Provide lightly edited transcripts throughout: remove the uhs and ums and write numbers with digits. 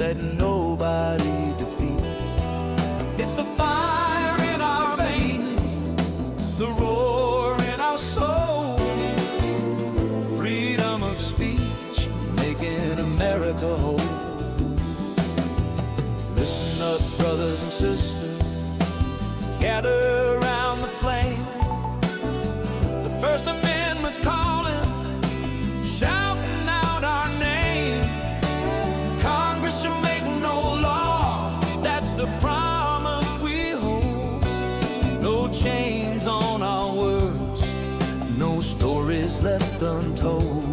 that nobody defeats. It's the fire in our veins, the roar in our soul, freedom of speech, making America whole. Listen up, brothers and sisters, gather around the flame. The First Amendment's calling, shouting out our name. Congress should make no law, that's the promise we hold. No chains on our words, no stories left untold.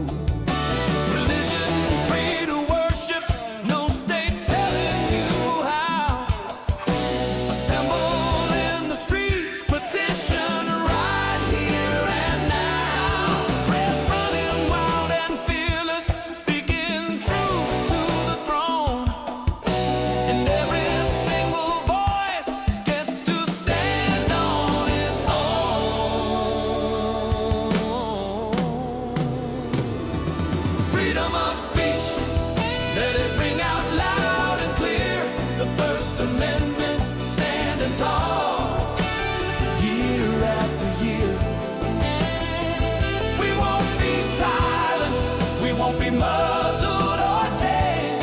Won't be muzzled or tamed.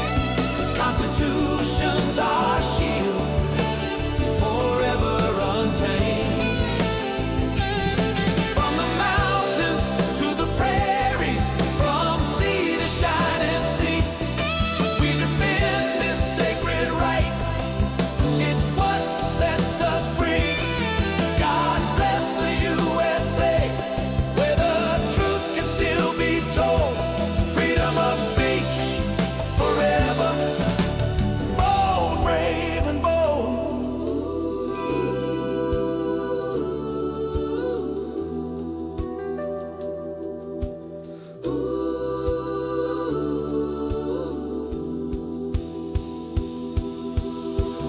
This Constitution's our shield, forever untamed. From the mountains to the prairies, from sea to shining sea, we defend this sacred right. It's what sets us free. God bless the USA, where the truth can still be told. Freedom of speech forever, bold, brave, and bold.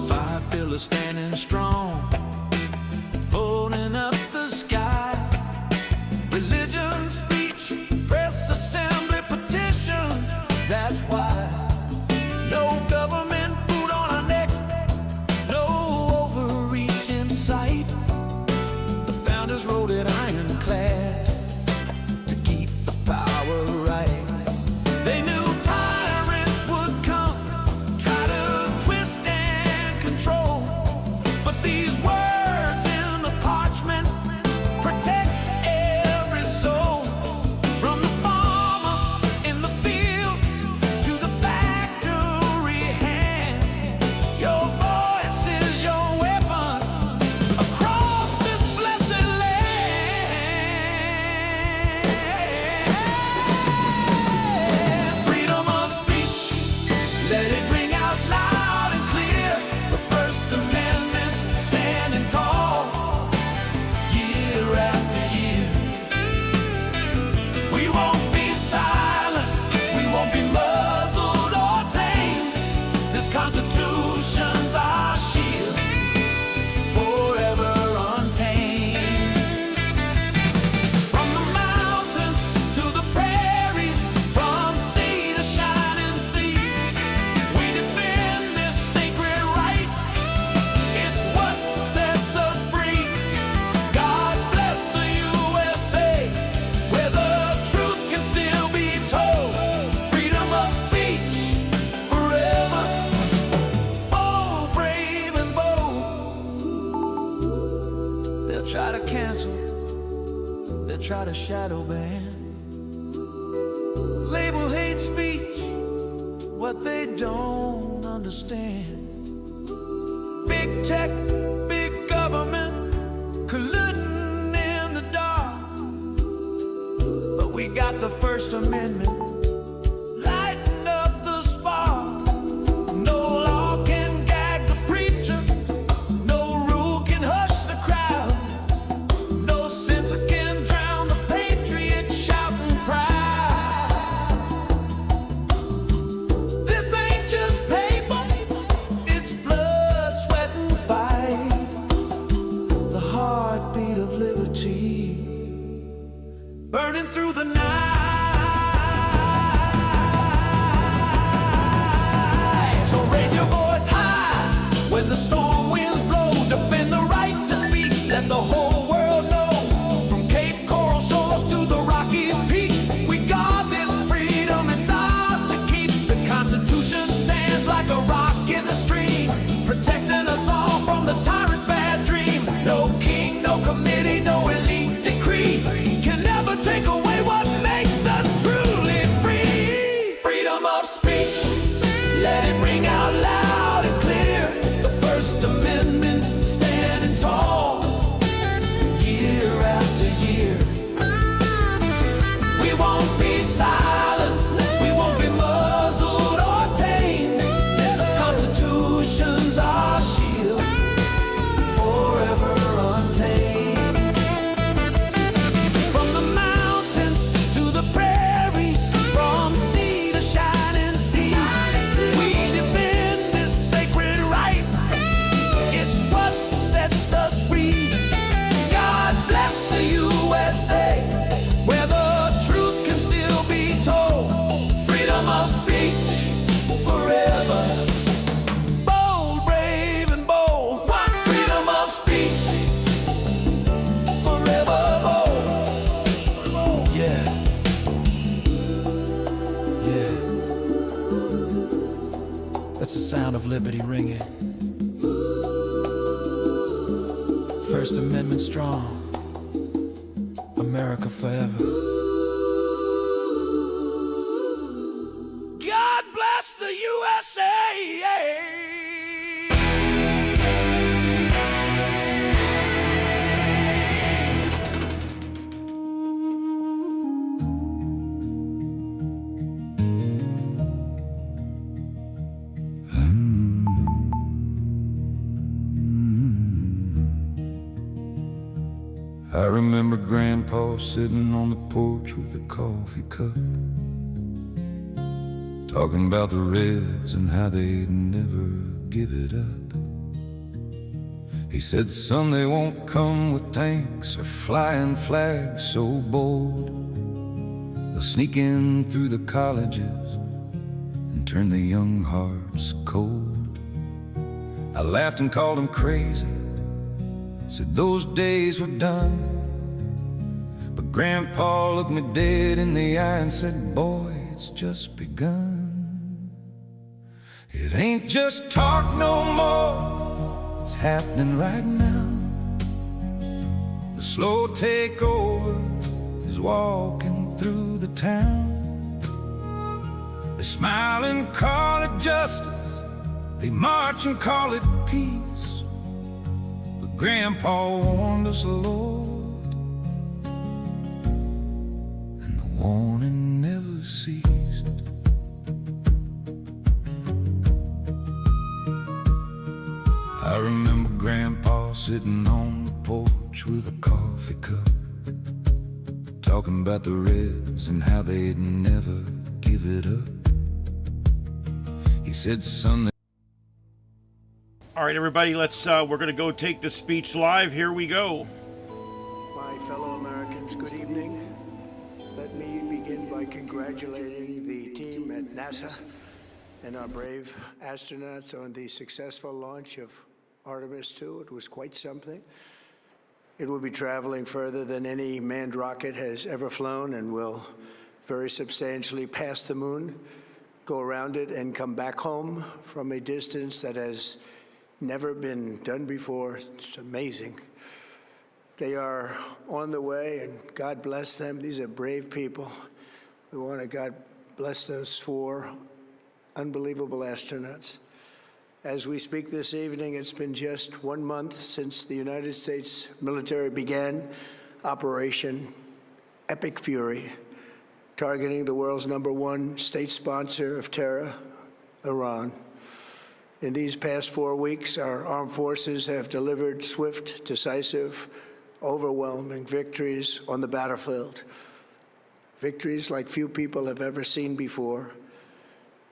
5 pillars standing strong, holding up the sky. Religion, speech, press, assembly, petition. That's why no government boot on our neck, no overreach in sight. The founders wrote it ironclad to keep the power right. They knew tyrants would come, try to twist and control, but these words in the parchment protect every soul. From the farmer in the field to the factory hand, your voice is your weapon across this blessed land. Freedom of speech, let it ring out loud and clear. The First Amendment's standing tall, year after year. We won't be silenced, we won't be muzzled or tamed. This Constitution's our shield, forever untamed. From the mountains to the prairies, from sea to shining sea, we defend this sacred right. It's what sets us free. God bless the USA, where the truth can still be told. Freedom of speech forever, bold, brave, and bold. They'll try to cancel, they'll try to shadow ban, label hate speech what they don't understand. Big tech, big government, colluding in the dark, but we got the First Amendment, lighting up the spark. No law can gag the preacher, no rule can hush the crowd, no censor can drown the patriot shouting proud. This ain't just paper, it's blood, sweat, and fight. The heartbeat of liberty, burning through the night. It's the sound of liberty ringing. First Amendment strong. America forever. God bless the USA! I remember Grandpa sitting on the porch with a coffee cup, talking about the Reds and how they'd never give it up. He said, son, they won't come with tanks or flying flags so bold. They'll sneak in through the colleges and turn the young hearts cold. I laughed and called him crazy, said those days were done. But Grandpa looked me dead in the eye and said, boy, it's just begun. It ain't just talk no more, it's happening right now. The slow takeover is walking through the town. They smile and call it justice, they march and call it peace. Grandpa warned us, Lord, and the warning never ceased. I remember Grandpa sitting on the porch with a coffee cup, talking about the Reds and how they'd never give it up. He said, son, all right, everybody, let's, we're going to go take the speech live. Here we go. My fellow Americans, good evening. Let me begin by congratulating the team at NASA and our brave astronauts on the successful launch of Artemis II. It was quite something. It will be traveling further than any manned rocket has ever flown and will very substantially pass the moon, go around it, and come back home from a distance that has never been done before. It's amazing. They are on the way, and God bless them. These are brave people. We want to God bless those 4 unbelievable astronauts. As we speak this evening, it's been just 1 month since the United States military began Operation Epic Fury, targeting the world's #1 state sponsor of terror, Iran. In these past 4 weeks, our armed forces have delivered swift, decisive, overwhelming victories on the battlefield. Victories like few people have ever seen before.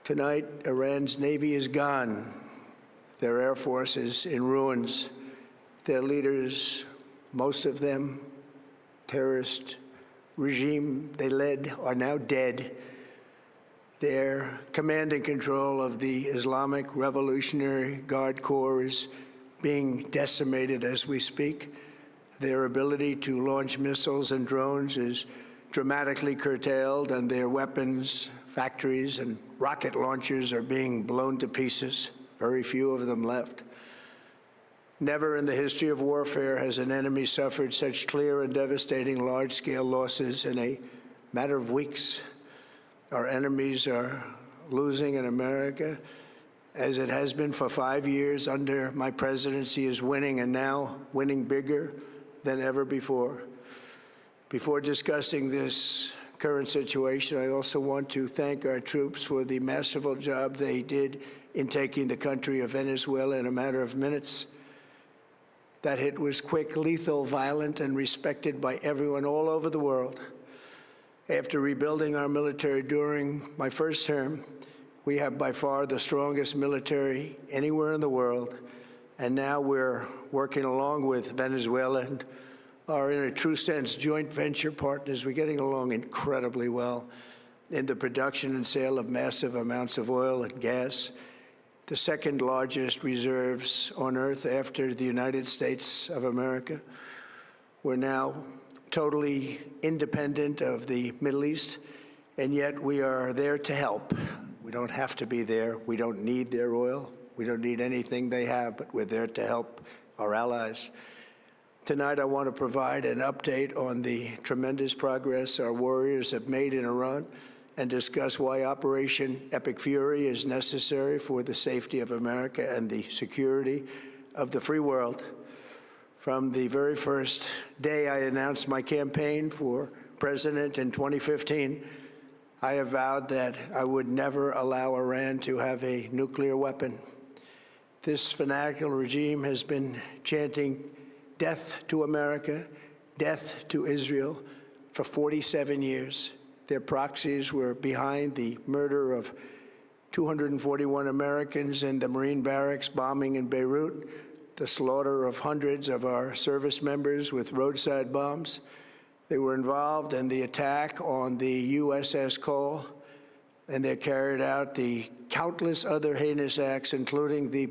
Tonight, Iran's Navy is gone. Their Air Force is in ruins. Their leaders, most of them terrorist regime they led, are now dead. Their command and control of the Islamic Revolutionary Guard Corps is being decimated as we speak. Their ability to launch missiles and drones is dramatically curtailed, and their weapons, factories, and rocket launchers are being blown to pieces. Very few of them left. Never in the history of warfare has an enemy suffered such clear and devastating large-scale losses in a matter of weeks. Our enemies are losing, in America, as it has been for 5 years under my presidency, is winning, and now winning bigger than ever before. Before discussing this current situation, I also want to thank our troops for the masterful job they did in taking the country of Venezuela in a matter of minutes. That hit was quick, lethal, violent, and respected by everyone all over the world. After rebuilding our military during my first term, we have by far the strongest military anywhere in the world, and now we're working along with Venezuela and are, in a true sense, joint venture partners. We're getting along incredibly well in the production and sale of massive amounts of oil and gas, the second largest reserves on Earth after the United States of America. We're now totally independent of the Middle East, and yet we are there to help We don't have to be there. We don't need their oil. We don't need anything they have, but we're there to help our allies. Tonight, I want to provide an update on the tremendous progress our warriors have made in Iran and discuss why Operation Epic Fury is necessary for the safety of America and the security of the free world. From the very first day I announced my campaign for president in 2015, I have vowed that I would never allow Iran to have a nuclear weapon. This fanatical regime has been chanting death to America, death to Israel for 47 years. Their proxies were behind the murder of 241 Americans in the Marine barracks bombing in Beirut, the slaughter of hundreds of our service members with roadside bombs. They were involved in the attack on the USS Cole, and they carried out the countless other heinous acts, including the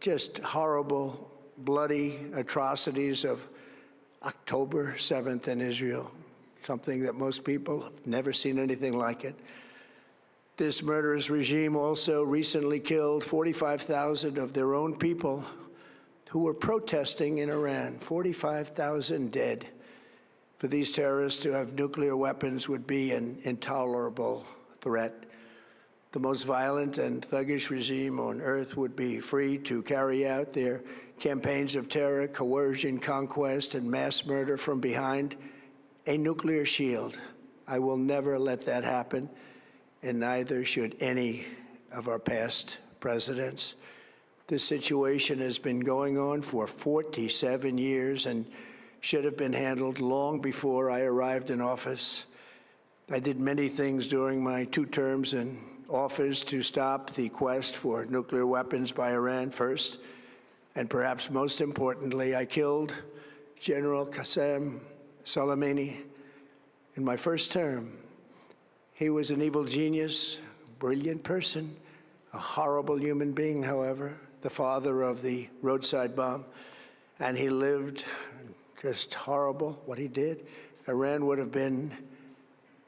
just horrible, bloody atrocities of October 7th in Israel, something that most people have never seen anything like it. This murderous regime also recently killed 45,000 of their own people who were protesting in Iran. 45,000 dead. For these terrorists to have nuclear weapons would be an intolerable threat. The most violent and thuggish regime on earth would be free to carry out their campaigns of terror, coercion, conquest, and mass murder from behind a nuclear shield. I will never let that happen, and neither should any of our past presidents. This situation has been going on for 47 years and should have been handled long before I arrived in office. I did many things during my 2 terms in office to stop the quest for nuclear weapons by Iran first, and perhaps most importantly, I killed General Qasem Soleimani in my first term. He was an evil genius, brilliant person, a horrible human being, however, the father of the roadside bomb, and he lived just horrible what he did. Iran would have been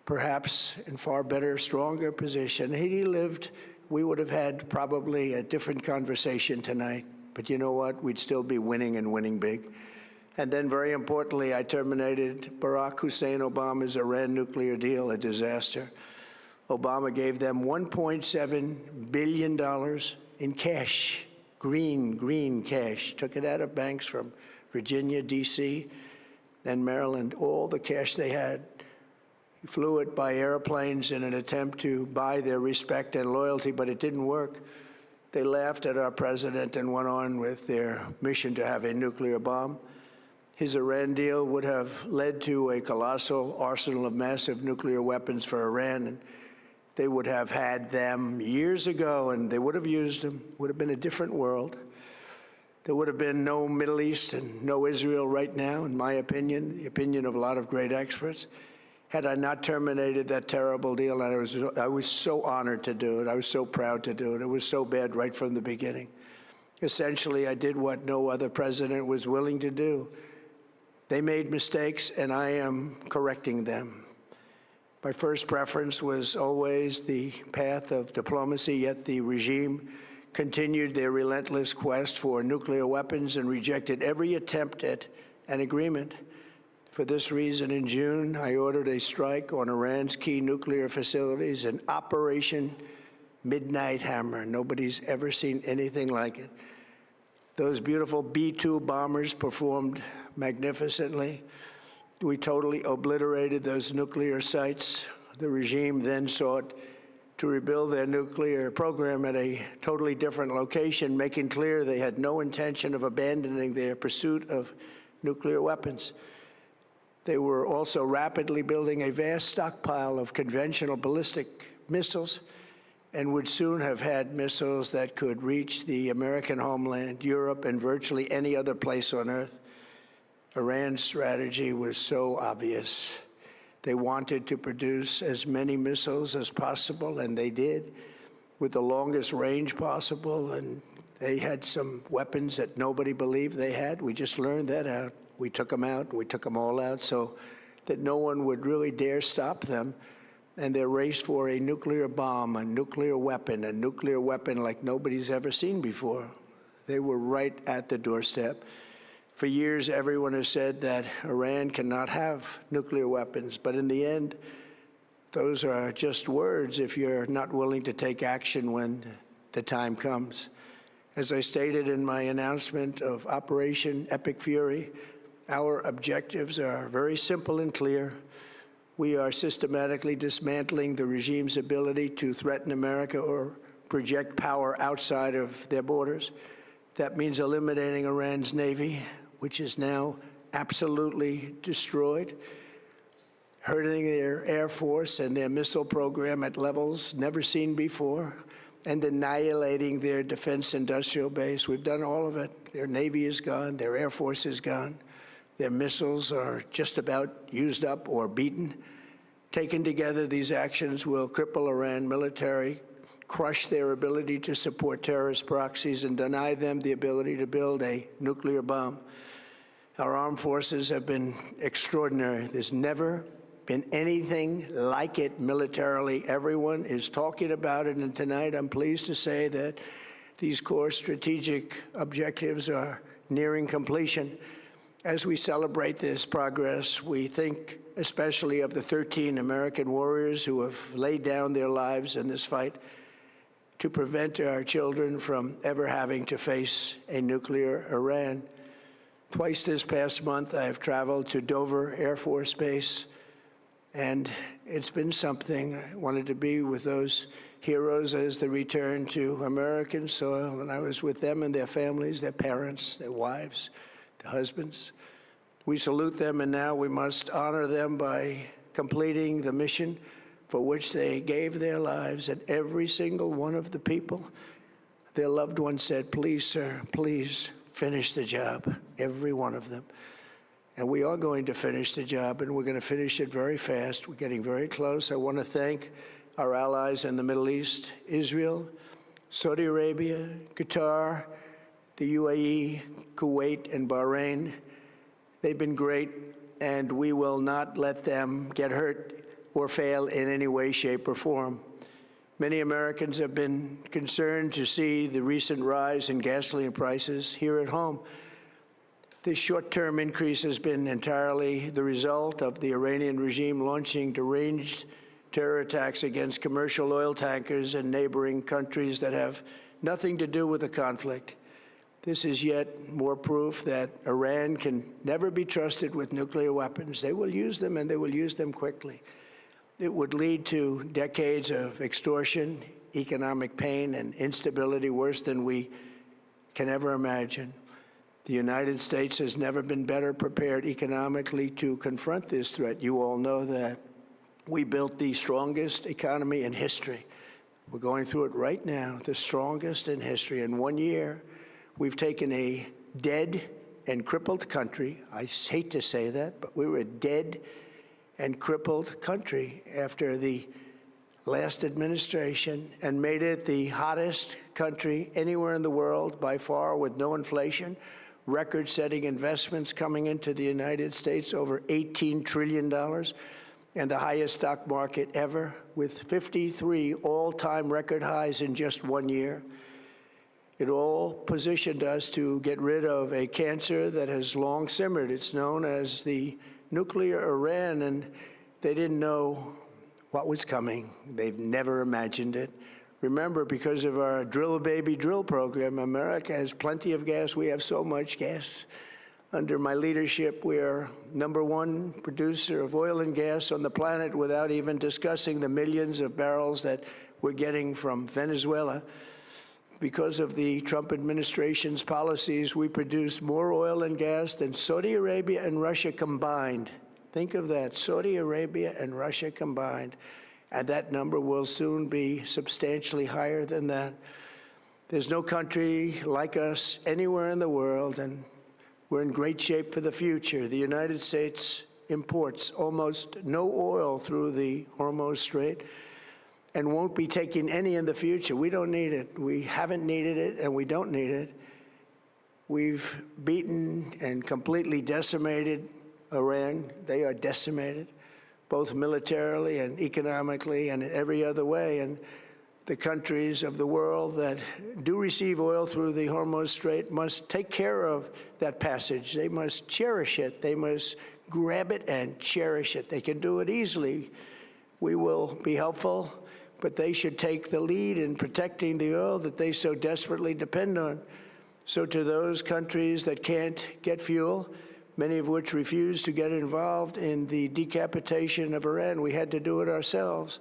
perhaps in far better, stronger position. Had he lived, we would have had probably a different conversation tonight. But you know what? We'd still be winning and winning big. And then, very importantly, I terminated Barack Hussein Obama's Iran nuclear deal, a disaster. Obama gave them $1.7 billion in cash, green cash, took it out of banks from Virginia, D.C., and Maryland, all the cash they had. He flew it by airplanes in an attempt to buy their respect and loyalty, but it didn't work. They laughed at our president and went on with their mission to have a nuclear bomb. His Iran deal would have led to a colossal arsenal of massive nuclear weapons for Iran, and they would have had them years ago, and they would have used them. It would have been a different world. There would have been no Middle East and no Israel right now, in my opinion, the opinion of a lot of great experts, had I not terminated that terrible deal. And I was so honored to do it. I was so proud to do it. It was so bad right from the beginning. Essentially, I did what no other president was willing to do. They made mistakes, and I am correcting them. My first preference was always the path of diplomacy, yet the regime continued their relentless quest for nuclear weapons and rejected every attempt at an agreement. For this reason, in June, I ordered a strike on Iran's key nuclear facilities, an Operation Midnight Hammer. Nobody's ever seen anything like it. Those beautiful B-2 bombers performed magnificently. We totally obliterated those nuclear sites. The regime then sought to rebuild their nuclear program at a totally different location, making clear they had no intention of abandoning their pursuit of nuclear weapons. They were also rapidly building a vast stockpile of conventional ballistic missiles and would soon have had missiles that could reach the American homeland, Europe, and virtually any other place on Earth. Iran's strategy was so obvious. They wanted to produce as many missiles as possible, and they did, with the longest range possible, and they had some weapons that nobody believed they had. We just learned that out. We took them out. We took them all out so that no one would really dare stop them. and their race for a nuclear bomb, a nuclear weapon like nobody's ever seen before. They were right at the doorstep. For years, everyone has said that Iran cannot have nuclear weapons, but in the end, those are just words if you're not willing to take action when the time comes. As I stated in my announcement of Operation Epic Fury, our objectives are very simple and clear. We are systematically dismantling the regime's ability to threaten America or project power outside of their borders. That means eliminating Iran's Navy, which is now absolutely destroyed, hurting their Air Force and their missile program at levels never seen before, and annihilating their defense industrial base. We've done all of it. Their Navy is gone, their Air Force is gone, their missiles are just about used up or beaten. Taken together, these actions will cripple Iran military, crush their ability to support terrorist proxies, and deny them the ability to build a nuclear bomb. Our armed forces have been extraordinary. There's never been anything like it militarily. Everyone is talking about it, and tonight I'm pleased to say that these core strategic objectives are nearing completion. As we celebrate this progress, we think especially of the 13 American warriors who have laid down their lives in this fight to prevent our children from ever having to face a nuclear Iran. Twice this past month, I have traveled to Dover Air Force Base, and it's been something. I wanted to be with those heroes as they return to American soil, and I was with them and their families, their parents, their wives, their husbands. We salute them, and now we must honor them by completing the mission for which they gave their lives. And every single one of the people, their loved ones said, "Please, sir, please finish the job," every one of them. And we are going to finish the job, and we're going to finish it very fast. We're getting very close. I want to thank our allies in the Middle East, Israel, Saudi Arabia, Qatar, the UAE, Kuwait, and Bahrain. They've been great, and we will not let them get hurt or fail in any way, shape, or form. Many Americans have been concerned to see the recent rise in gasoline prices here at home. This short-term increase has been entirely the result of the Iranian regime launching deranged terror attacks against commercial oil tankers in neighboring countries that have nothing to do with the conflict. This is yet more proof that Iran can never be trusted with nuclear weapons. They will use them, and they will use them quickly. It would lead to decades of extortion, economic pain, and instability worse than we can ever imagine. The United States has never been better prepared economically to confront this threat. You all know that. We built the strongest economy in history. We're going through it right now, the strongest in history. In 1 year, we've taken a dead and crippled country. I hate to say that, but we were a dead and crippled country after the last administration and made it the hottest country anywhere in the world by far, with no inflation, record-setting investments coming into the United States, over $18 trillion, and the highest stock market ever, with 53 all-time record highs in just 1 year. It all positioned us to get rid of a cancer that has long simmered. It's known as the nuclear Iran, and they didn't know what was coming. They've never imagined it. Remember, because of our Drill Baby Drill program, America has plenty of gas. We have so much gas. Under my leadership, we are #1 producer of oil and gas on the planet, without even discussing the millions of barrels that we're getting from Venezuela. Because of the Trump administration's policies, we produce more oil and gas than Saudi Arabia and Russia combined. Think of that, Saudi Arabia and Russia combined. And that number will soon be substantially higher than that. There's no country like us anywhere in the world, and we're in great shape for the future. The United States imports almost no oil through the Hormuz Strait, and won't be taking any in the future. We don't need it. We haven't needed it, and we don't need it. We've beaten and completely decimated Iran. They are decimated. both militarily and economically and in every other way. And the countries of the world that do receive oil through the Hormuz Strait must take care of that passage. They must cherish it. They must grab it and cherish it. They can do it easily. We will be helpful, but they should take the lead in protecting the oil that they so desperately depend on. So to those countries that can't get fuel, many of which refuse to get involved in the decapitation of Iran, we had to do it ourselves.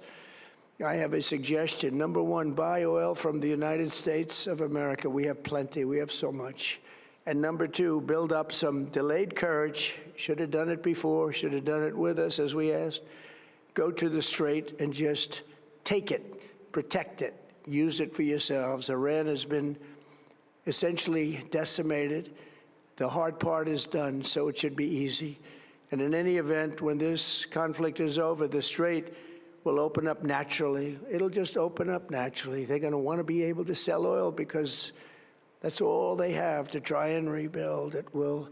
I have a suggestion. Number one, buy oil from the United States of America. We have plenty. We have so much. And number two, build up some delayed courage. Should have done it before. Should have done it with us, as we asked. Go to the Strait and just take it, protect it, use it for yourselves. Iran has been essentially decimated. The hard part is done, so it should be easy. And in any event, when this conflict is over, the Strait will open up naturally. It'll just open up naturally. They're going to want to be able to sell oil because that's all they have to try and rebuild. It will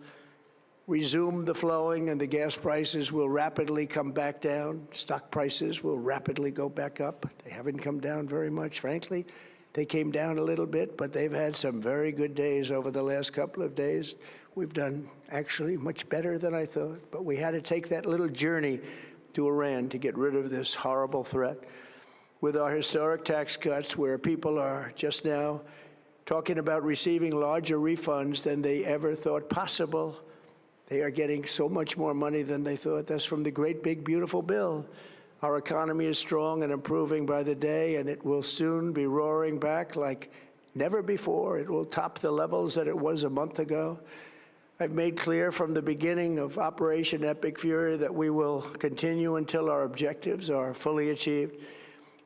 resume the flowing, and the gas prices will rapidly come back down. Stock prices will rapidly go back up. They haven't come down very much, frankly. They came down a little bit, but they've had some very good days over the last couple of days. We've done actually much better than I thought, but we had to take that little journey to Iran to get rid of this horrible threat. With our historic tax cuts, where people are just now talking about receiving larger refunds than they ever thought possible, they are getting so much more money than they thought. That's from the great, big, beautiful bill. Our economy is strong and improving by the day, and it will soon be roaring back like never before. It will top the levels that it was a month ago. I've made clear from the beginning of Operation Epic Fury that we will continue until our objectives are fully achieved.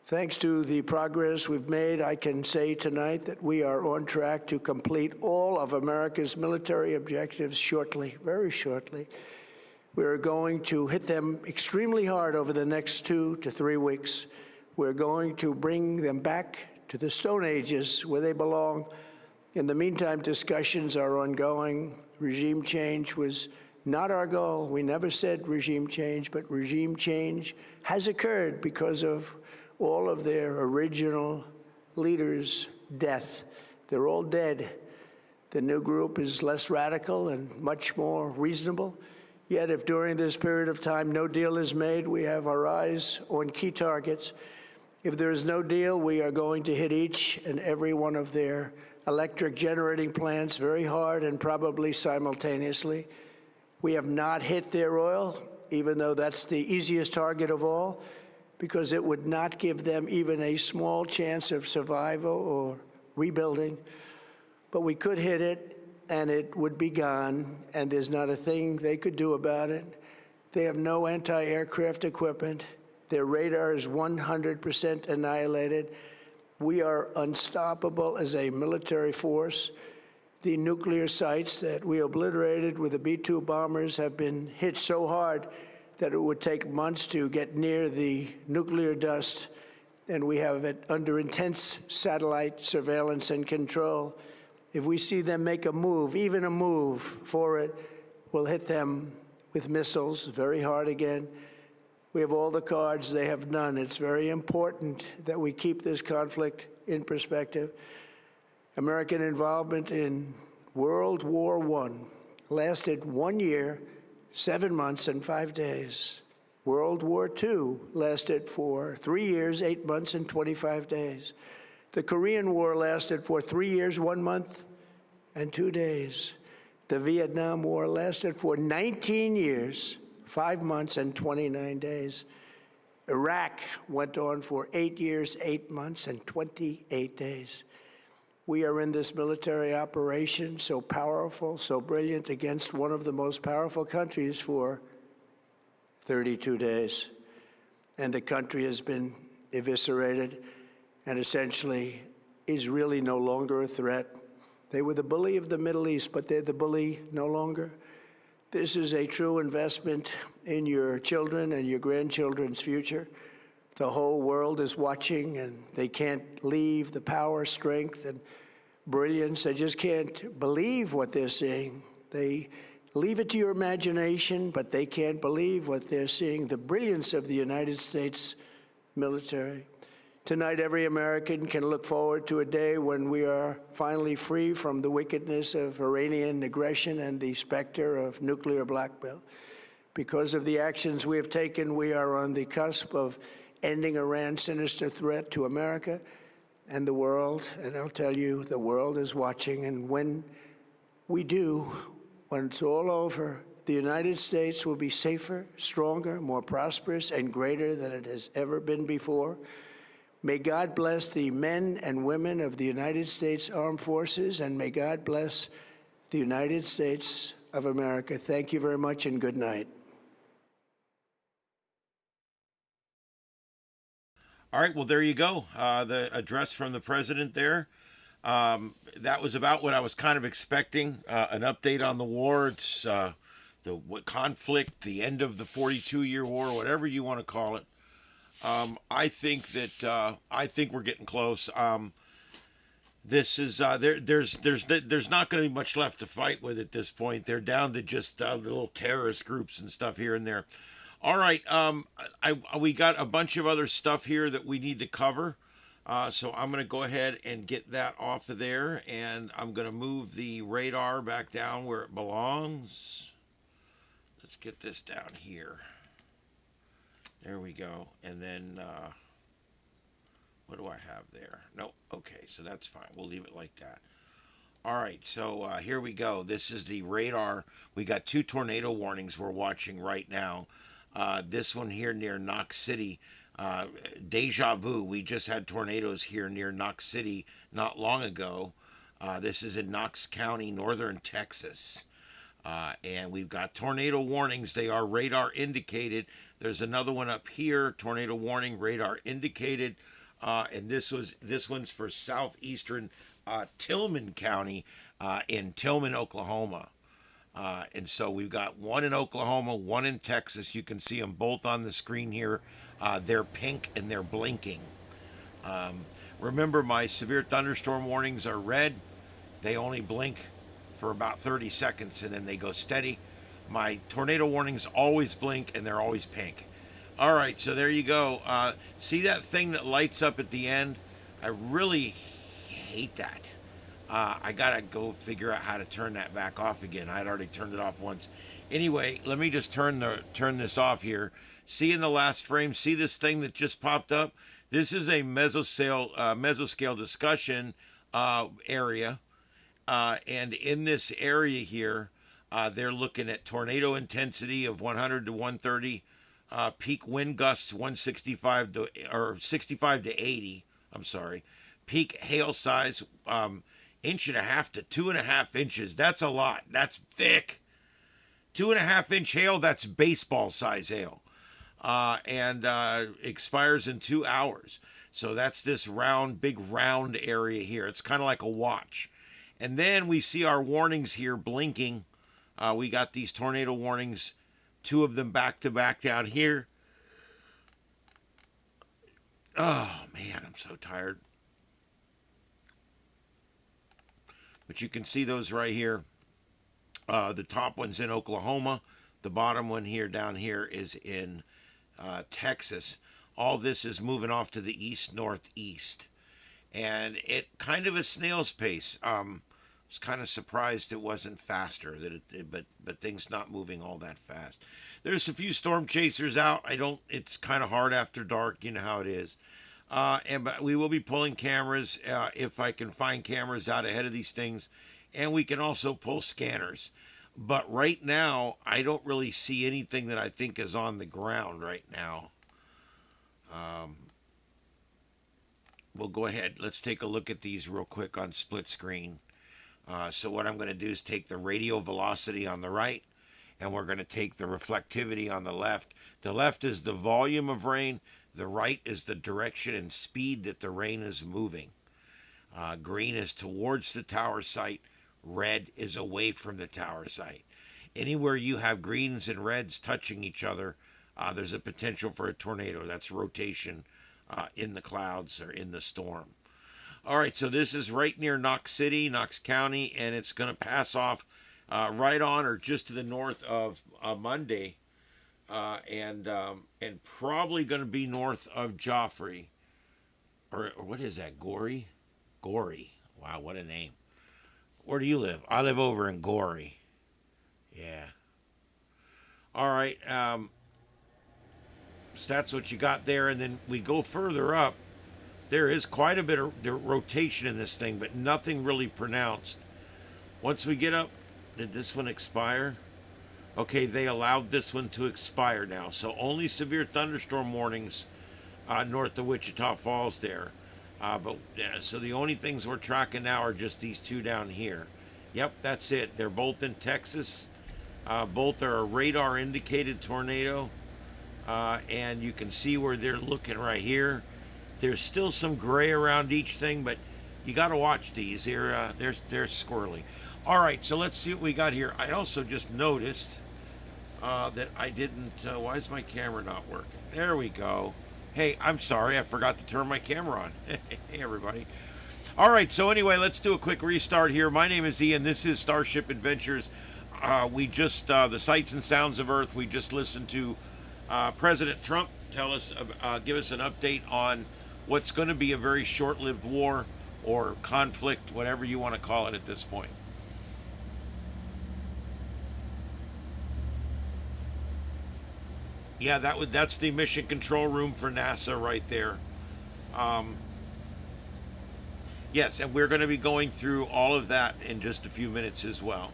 Thanks to the progress we've made, I can say tonight that we are on track to complete all of America's military objectives shortly, very shortly. We are going to hit them extremely hard over the next 2 to 3 weeks. We're going to bring them back to the Stone Ages where they belong. In the meantime, discussions are ongoing. Regime change was not our goal. We never said regime change, but regime change has occurred because of all of their original leaders' death. They're all dead. The new group is less radical and much more reasonable. Yet if during this period of time no deal is made, we have our eyes on key targets. If there is no deal, we are going to hit each and every one of their electric generating plants very hard and probably simultaneously. We have not hit their oil, even though that's the easiest target of all, because it would not give them even a small chance of survival or rebuilding. But we could hit it, and it would be gone, and there's not a thing they could do about it. They have no anti-aircraft equipment. Their radar is 100% annihilated. We are unstoppable as a military force. The nuclear sites that we obliterated with the B-2 bombers have been hit so hard that it would take months to get near the nuclear dust, and we have it under intense satellite surveillance and control. If we see them make a move, even a move for it, we'll hit them with missiles very hard again. We have all the cards, they have none. It's very important that we keep this conflict in perspective. American involvement in World War I lasted 1 year, 7 months, and 5 days. World War II lasted for 3 years, 8 months, and 25 days. The Korean War lasted for 3 years, 1 month, and 2 days. The Vietnam War lasted for 19 years, 5 months, and 29 days. Iraq went on for 8 years, 8 months, and 28 days. We are in this military operation, so powerful, so brilliant, against one of the most powerful countries for 32 days. And the country has been eviscerated and essentially is really no longer a threat. They were the bully of the Middle East, but they're the bully no longer. This is a true investment in your children and your grandchildren's future. The whole world is watching, and they can't leave the power, strength, and brilliance. They just can't believe what they're seeing. They Leave it to your imagination, but they can't believe what they're seeing, the brilliance of the United States military. Tonight, every American can look forward to a day when we are finally free from the wickedness of Iranian aggression and the specter of nuclear blackmail. Because of the actions we have taken, we are on the cusp of ending Iran's sinister threat to America and the world. And I'll tell you, the world is watching. And when we do, when it's all over, the United States will be safer, stronger, more prosperous, and greater than it has ever been before. May God bless the men and women of the United States Armed Forces, and may God bless the United States of America. Thank you very much, and good night. All right, well, there you go. The address from the president there. That was about what I was kind of expecting. An update on the war. It's the conflict, the end of the 42-year war, whatever you want to call it. I think we're getting close. This is there's not going to be much left to fight with at this point. They're down to just little terrorist groups and stuff here and there. All right, we got a bunch of other stuff here that we need to cover. So I'm going to go ahead and get that off of there, and I'm going to move the radar back down where it belongs. Let's get this down here. There we go. And then, what do I have there? No, okay, so that's fine. We'll leave it like that. All right, so here we go. This is the radar. We got 2 tornado warnings we're watching right now. This one here near Knox City. Deja vu. We just had tornadoes here near Knox City not long ago. This is in Knox County, northern Texas. And we've got tornado warnings. They are radar indicated. There's another one up here, tornado warning, radar indicated. And this one's for southeastern Tillman County in Tillman, Oklahoma. And so we've got one in Oklahoma, one in Texas. You can see them both on the screen here. They're pink and they're blinking. Remember, my severe thunderstorm warnings are red. They only blink for about 30 seconds and then they go steady. My tornado warnings always blink and they're always pink. All right, so there you go. See that thing that lights up at the end? I really hate that. I gotta go figure out how to turn that back off again. I'd already turned it off once. Anyway, let me just turn this off here. See in the last frame, see this thing that just popped up? This is a mesoscale discussion area. And in this area here, they're looking at tornado intensity of 100 to 130, peak wind gusts 165 to, or 65 to 80. I'm sorry. Peak hail size 1.5 to 2.5 inches. That's a lot. That's thick. 2.5 inch hail. That's baseball size hail. And expires in 2 hours. So that's this big round area here. It's kind of like a watch. And then we see our warnings here blinking. We got these tornado warnings, 2 of them back to back down here. Oh man, I'm so tired. But you can see those right here. The top one's in Oklahoma. The bottom one here down here is in Texas. All this is moving off to the east northeast, and it kind of a snail's pace. I was kind of surprised it wasn't faster, but things not moving all that fast. There's a few storm chasers out. It's kind of hard after dark, you know how it is. But we will be pulling cameras if I can find cameras out ahead of these things, and we can also pull scanners. But right now, I don't really see anything that I think is on the ground right now. We'll go ahead. Let's take a look at these real quick on split screen. So what I'm going to do is take the radial velocity on the right, and we're going to take the reflectivity on the left. The left is the volume of rain. The right is the direction and speed that the rain is moving. Green is towards the tower site. Red is away from the tower site. Anywhere you have greens and reds touching each other, there's a potential for a tornado. That's rotation in the clouds or in the storm. All right, so this is right near Knox City, Knox County, and it's going to pass off right on or just to the north of Monday, and probably going to be north of Joffrey, or what is that? Gory. Wow, what a name. Where do you live? I live over in Gory. Yeah. All right. So that's what you got there, and then we go further up. There is quite a bit of rotation in this thing, but nothing really pronounced. Once we get up, did this one expire? Okay, they allowed this one to expire now. So only severe thunderstorm warnings north of Wichita Falls there. So the only things we're tracking now are just these two down here. Yep, that's it. They're both in Texas. Both are a radar indicated tornado. And you can see where they're looking right here. There's still some gray around each thing, but you got to watch these. They're squirrely. All right, so let's see what we got here. I also just noticed that I didn't. Why is my camera not working? There we go. Hey, I'm sorry, I forgot to turn my camera on. Hey, everybody. All right, so anyway, let's do a quick restart here. My name is Ian. This is Starship Adventures. We just the sights and sounds of Earth. We just listened to President Trump give us an update on what's going to be a very short-lived war or conflict, whatever you want to call it at this point. Yeah, that's the mission control room for NASA right there. Yes, and we're going to be going through all of that in just a few minutes as well.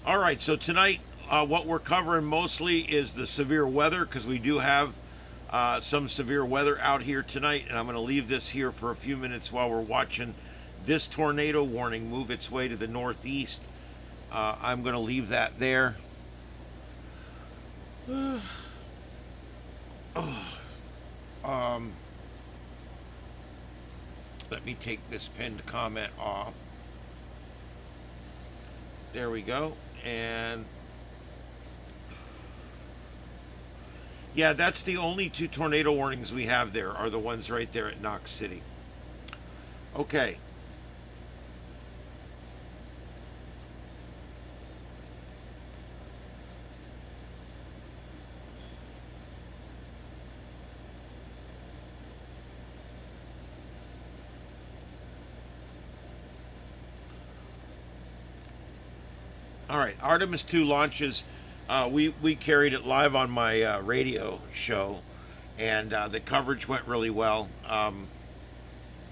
All right, so tonight what we're covering mostly is the severe weather, because we do have some severe weather out here tonight, and I'm going to leave this here for a few minutes while we're watching this tornado warning move its way to the northeast. I'm going to leave that there. Let me take this pinned comment off. There we go. And yeah, that's the only two tornado warnings we have there, are the ones right there at Knox City. Okay. All right, Artemis II launches. We carried it live on my radio show, and the coverage went really well.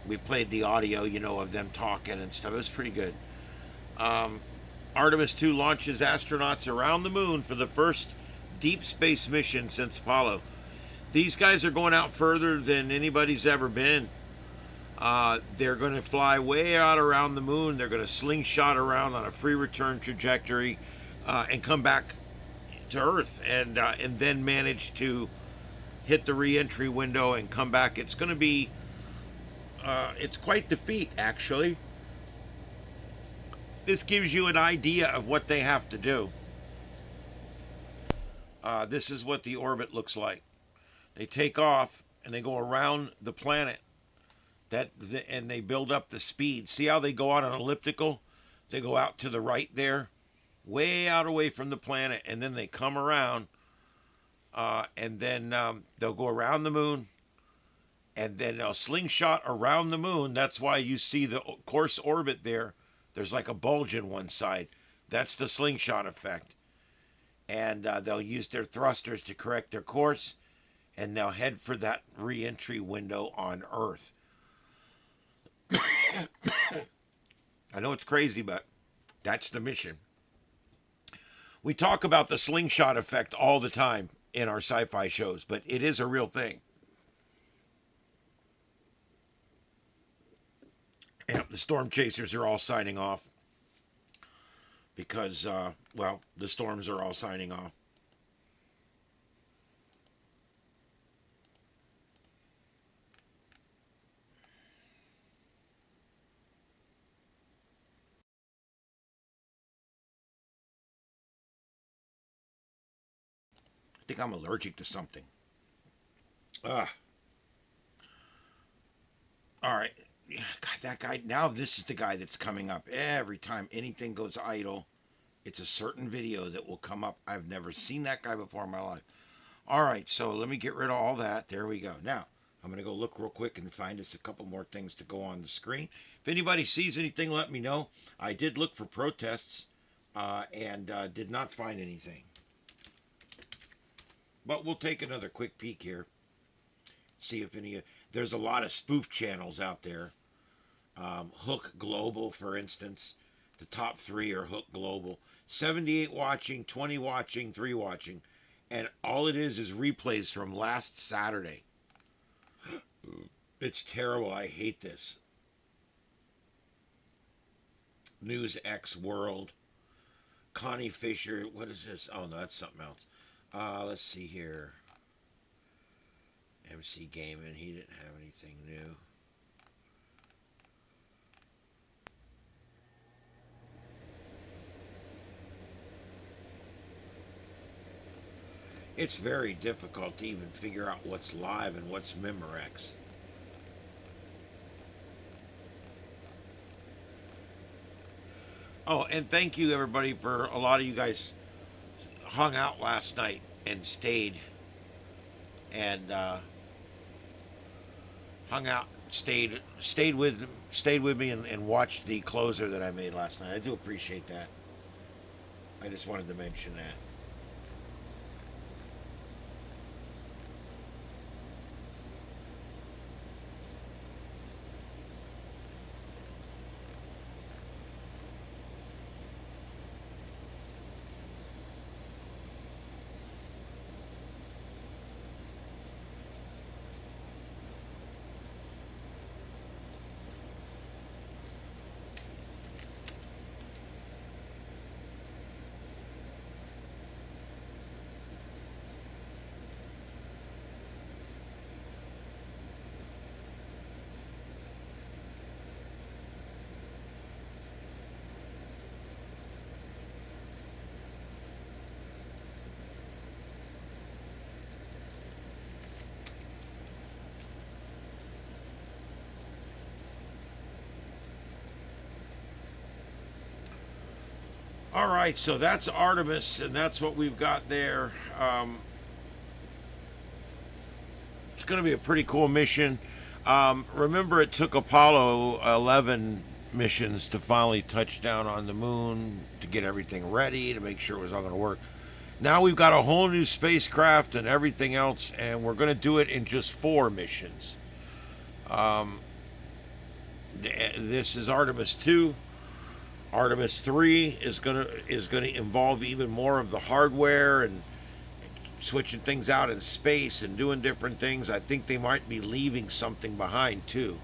We played the audio, of them talking and stuff. It was pretty good. Artemis II launches astronauts around the moon for the first deep space mission since Apollo. These guys are going out further than anybody's ever been. They're going to fly way out around the moon. They're going to slingshot around on a free return trajectory and come back to Earth, and then manage to hit the re-entry window and come back. It's going to be it's quite the feat, actually. This gives you an idea of what they have to do. This is what the orbit looks like. They take off and they go around the planet. And they build up the speed. See how they go out on an elliptical? They go out to the right there, way out away from the planet, and then they come around, and then they'll go around the moon, and then they'll slingshot around the moon. That's why you see the course orbit there. There's like a bulge in one side. That's the slingshot effect. And they'll use their thrusters to correct their course, and they'll head for that re-entry window on Earth. I know it's crazy, but that's the mission. We talk about the slingshot effect all the time in our sci-fi shows, but it is a real thing. And the storm chasers are all signing off because, the storms are all signing off. I think I'm allergic to something. All right. God, that guy. Now this is the guy that's coming up every time anything goes idle. It's a certain video that will come up. I've never seen that guy before in my life. All right, so let me get rid of all that. There we go. Now, I'm going to go look real quick and find us a couple more things to go on the screen. If anybody sees anything, let me know. I did look for protests and did not find anything. But we'll take another quick peek here. See if any... There's a lot of spoof channels out there. Hook Global, for instance. The top 3 are Hook Global. 78 watching, 20 watching, 3 watching. And all it is replays from last Saturday. It's terrible. I hate this. News X World. Connie Fisher. What is this? Oh, no, that's something else. Let's see here. MC Gaming. He didn't have anything new. It's very difficult to even figure out what's live and what's Memorex. Oh, and thank you everybody for a lot of you guys hung out last night and stayed and stayed with me and watched the closer that I made last night. I do appreciate that. I just wanted to mention that. All right, so that's Artemis, and that's what we've got there. It's going to be a pretty cool mission. Remember, it took Apollo 11 missions to finally touch down on the moon, to get everything ready, to make sure it was all going to work. Now we've got a whole new spacecraft and everything else, and we're going to do it in just 4 missions. This is Artemis II. Artemis 3 is gonna involve even more of the hardware and switching things out in space and doing different things. I think they might be leaving something behind too.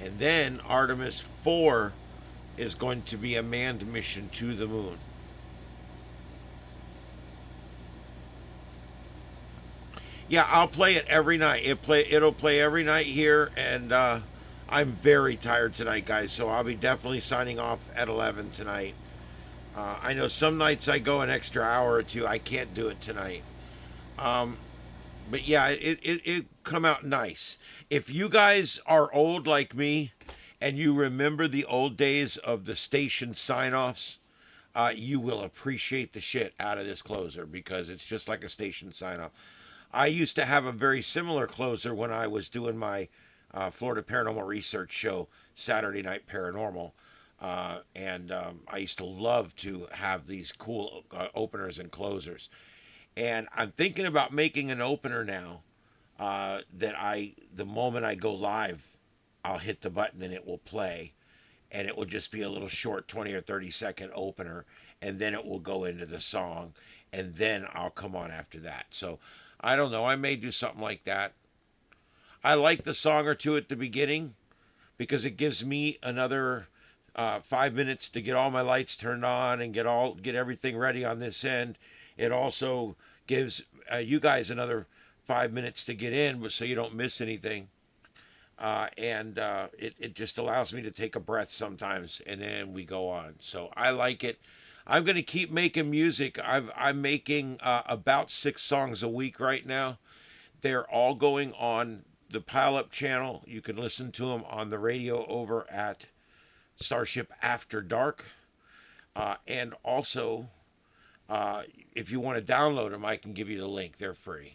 And then Artemis 4 is going to be a manned mission to the moon. Yeah, I'll play it every night. It'll play every night here, and I'm very tired tonight, guys, so I'll be definitely signing off at 11 tonight. I know some nights I go an extra hour or two. I can't do it tonight. But yeah, it come out nice. If you guys are old like me and you remember the old days of the station sign-offs, you will appreciate the shit out of this closer because it's just like a station sign-off. I used to have a very similar closer when I was doing my Florida Paranormal Research show, Saturday Night Paranormal. And I used to love to have these cool openers and closers. And I'm thinking about making an opener now that the moment I go live, I'll hit the button and it will play. And it will just be a little short 20 or 30 second opener. And then it will go into the song. And then I'll come on after that. So I don't know. I may do something like that. I like the song or two at the beginning because it gives me another 5 minutes to get all my lights turned on and get everything ready on this end. It also gives you guys another 5 minutes to get in, so you don't miss anything. It just allows me to take a breath sometimes, and then we go on. So I like it. I'm going to keep making music. I'm making about 6 songs a week right now. They're all going on the Pile Up channel. You can listen to them on the radio over at Starship After Dark. And also, if you want to download them, I can give you the link. They're free.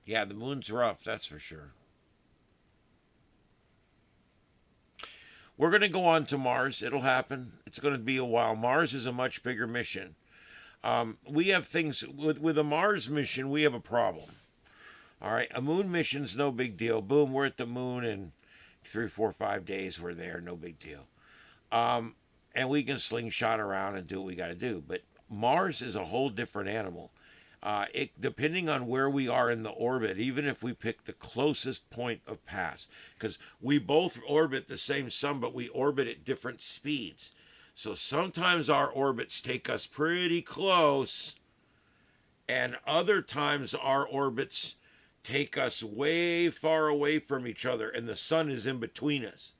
Yeah, the moon's rough, that's for sure. We're going to go on to Mars. It'll happen. It's going to be a while. Mars is a much bigger mission. We have things with a Mars mission. We have a problem. All right, a moon mission's no big deal. Boom, we're at the moon in 3, 4, 5 days. We're there. No big deal. And we can slingshot around and do what we got to do. But Mars is a whole different animal. Depending on where we are in the orbit, even if we pick the closest point of pass, because we both orbit the same sun, but we orbit at different speeds. So sometimes our orbits take us pretty close, and other times our orbits take us way far away from each other, and the sun is in between us.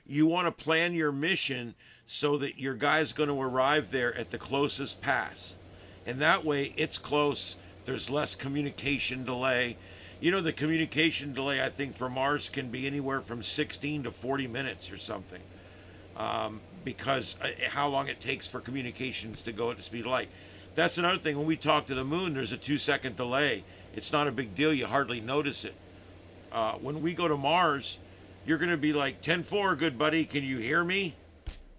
You want to plan your mission so that your guy's going to arrive there at the closest pass. And that way, it's close. There's less communication delay. You know, the communication delay, I think, for Mars can be anywhere from 16 to 40 minutes or something. Because how long it takes for communications to go at the speed of light. That's another thing. When we talk to the moon, there's a 2-second delay. It's not a big deal. You hardly notice it. When we go to Mars, you're going to be like, 10-4, good buddy, can you hear me?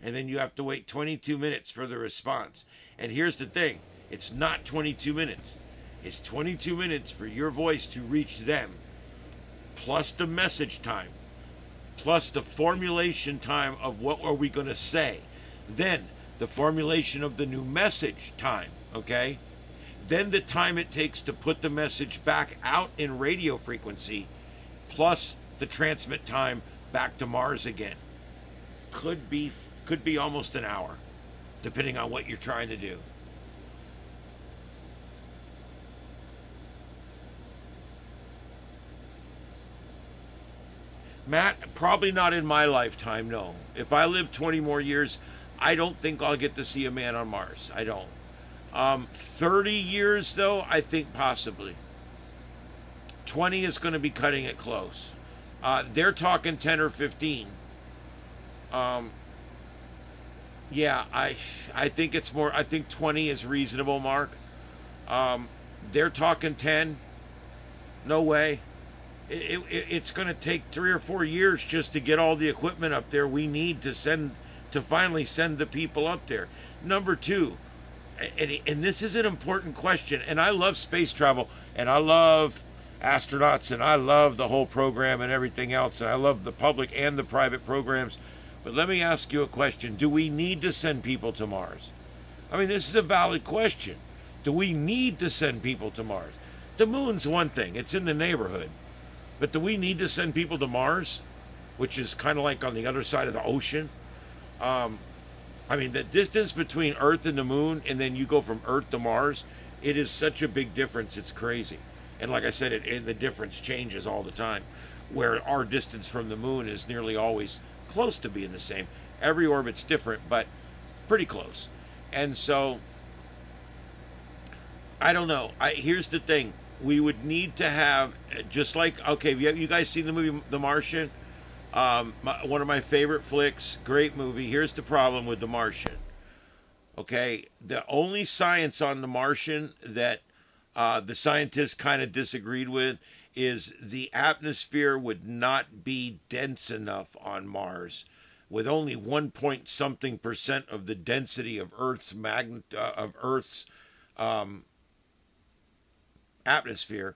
And then you have to wait 22 minutes for the response. And here's the thing. It's not 22 minutes. It's 22 minutes for your voice to reach them, plus the message time, plus the formulation time of what are we going to say. Then the formulation of the new message time, okay? Then the time it takes to put the message back out in radio frequency, plus the transmit time back to Mars again. Could be almost an hour, depending on what you're trying to do. Matt, probably not in my lifetime, no. If I live 20 more years, I don't think I'll get to see a man on Mars. I don't. 30 years, though, I think possibly. 20 is going to be cutting it close. They're talking 10 or 15. Yeah, I think it's more, I think 20 is reasonable, Mark. They're talking 10. No way. It's going to take 3 or 4 years just to get all the equipment up there we need to finally send the people up there. Number two, and this is an important question, and I love space travel, and I love astronauts, and I love the whole program and everything else, and I love the public and the private programs. But let me ask you a question. Do we need to send people to Mars? I mean, this is a valid question. Do we need to send people to Mars? The moon's one thing. It's in the neighborhood. But do we need to send people to Mars, which is kind of like on the other side of the ocean? I mean, the distance between Earth and the moon, and then you go from Earth to Mars, it is such a big difference. It's crazy. And like I said, the difference changes all the time, where our distance from the moon is nearly always close to being the same. Every orbit's different, but pretty close. And so, I don't know. Here's the thing. We would need to have, just like, okay, you guys seen the movie The Martian? One of my favorite flicks, great movie. Here's the problem with The Martian. Okay, the only science on The Martian that the scientists kind of disagreed with is the atmosphere would not be dense enough on Mars, with only 1 point something % of the density of Earth's atmosphere.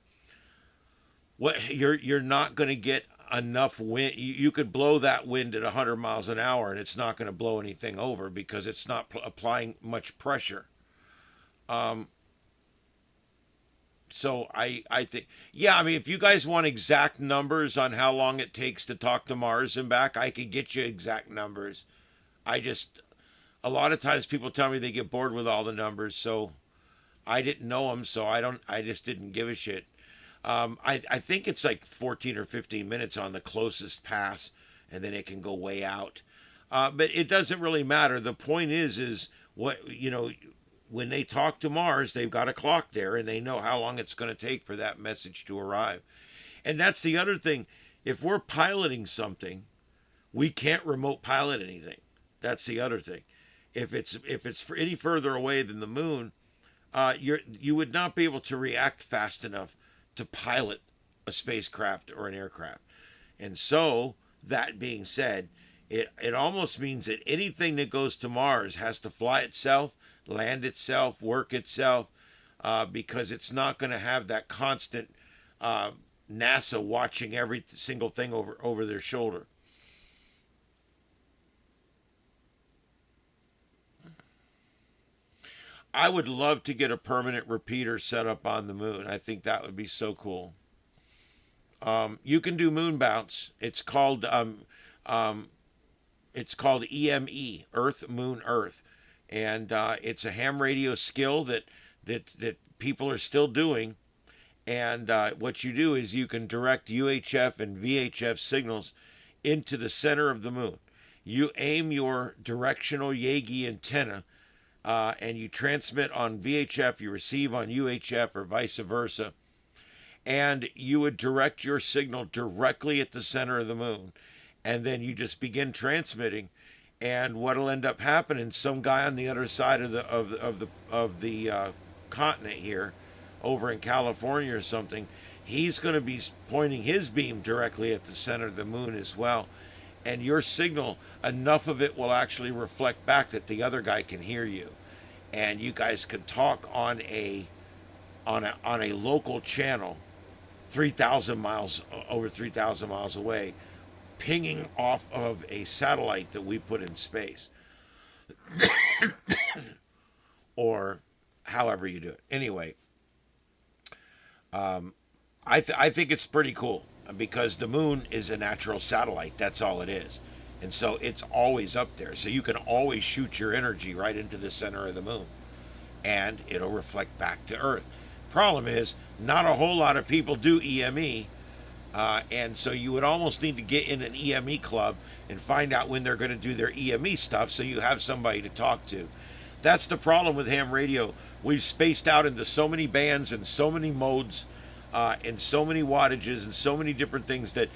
What you're not going to get enough wind. You could blow that wind at 100 miles an hour, and it's not going to blow anything over because it's not applying much pressure. So I think, yeah, I mean, if you guys want exact numbers on how long it takes to talk to Mars and back, I could get you exact numbers. A lot of times people tell me they get bored with all the numbers, so I didn't know them, so I just didn't give a shit. I think it's like 14 or 15 minutes on the closest pass, and then it can go way out. But it doesn't really matter. The point is what, when they talk to Mars, they've got a clock there and they know how long it's going to take for that message to arrive. And that's the other thing. If we're piloting something, we can't remote pilot anything. That's the other thing. If it's for any further away than the moon, you would not be able to react fast enough to pilot a spacecraft or an aircraft. And so, that being said, it almost means that anything that goes to Mars has to fly itself, land itself, work itself, because it's not going to have that constant NASA watching every single thing over their shoulder. I would love to get a permanent repeater set up on the moon. I think that would be so cool. You can do moon bounce. It's called EME, Earth, Moon, Earth, and it's a ham radio skill that people are still doing. And what you do is you can direct UHF and VHF signals into the center of the moon. You aim your directional Yagi antenna, and you transmit on VHF, you receive on UHF, or vice versa. And you would direct your signal directly at the center of the moon. And then you just begin transmitting. And what'll end up happening, some guy on the other side of the continent here, over in California or something, he's going to be pointing his beam directly at the center of the moon as well. And your signal, enough of it will actually reflect back that the other guy can hear you. And you guys can talk on a local channel 3,000 miles, over 3,000 miles away, pinging off of a satellite that we put in space. Or however you do it. Anyway, I think it's pretty cool, because the moon is a natural satellite. That's all it is. And so it's always up there. So you can always shoot your energy right into the center of the moon, and it'll reflect back to Earth. Problem is, not a whole lot of people do EME, and so you would almost need to get in an EME club and find out when they're going to do their EME stuff, so you have somebody to talk to. That's the problem with ham radio. We've spaced out into so many bands and so many modes, and so many wattages and so many different things that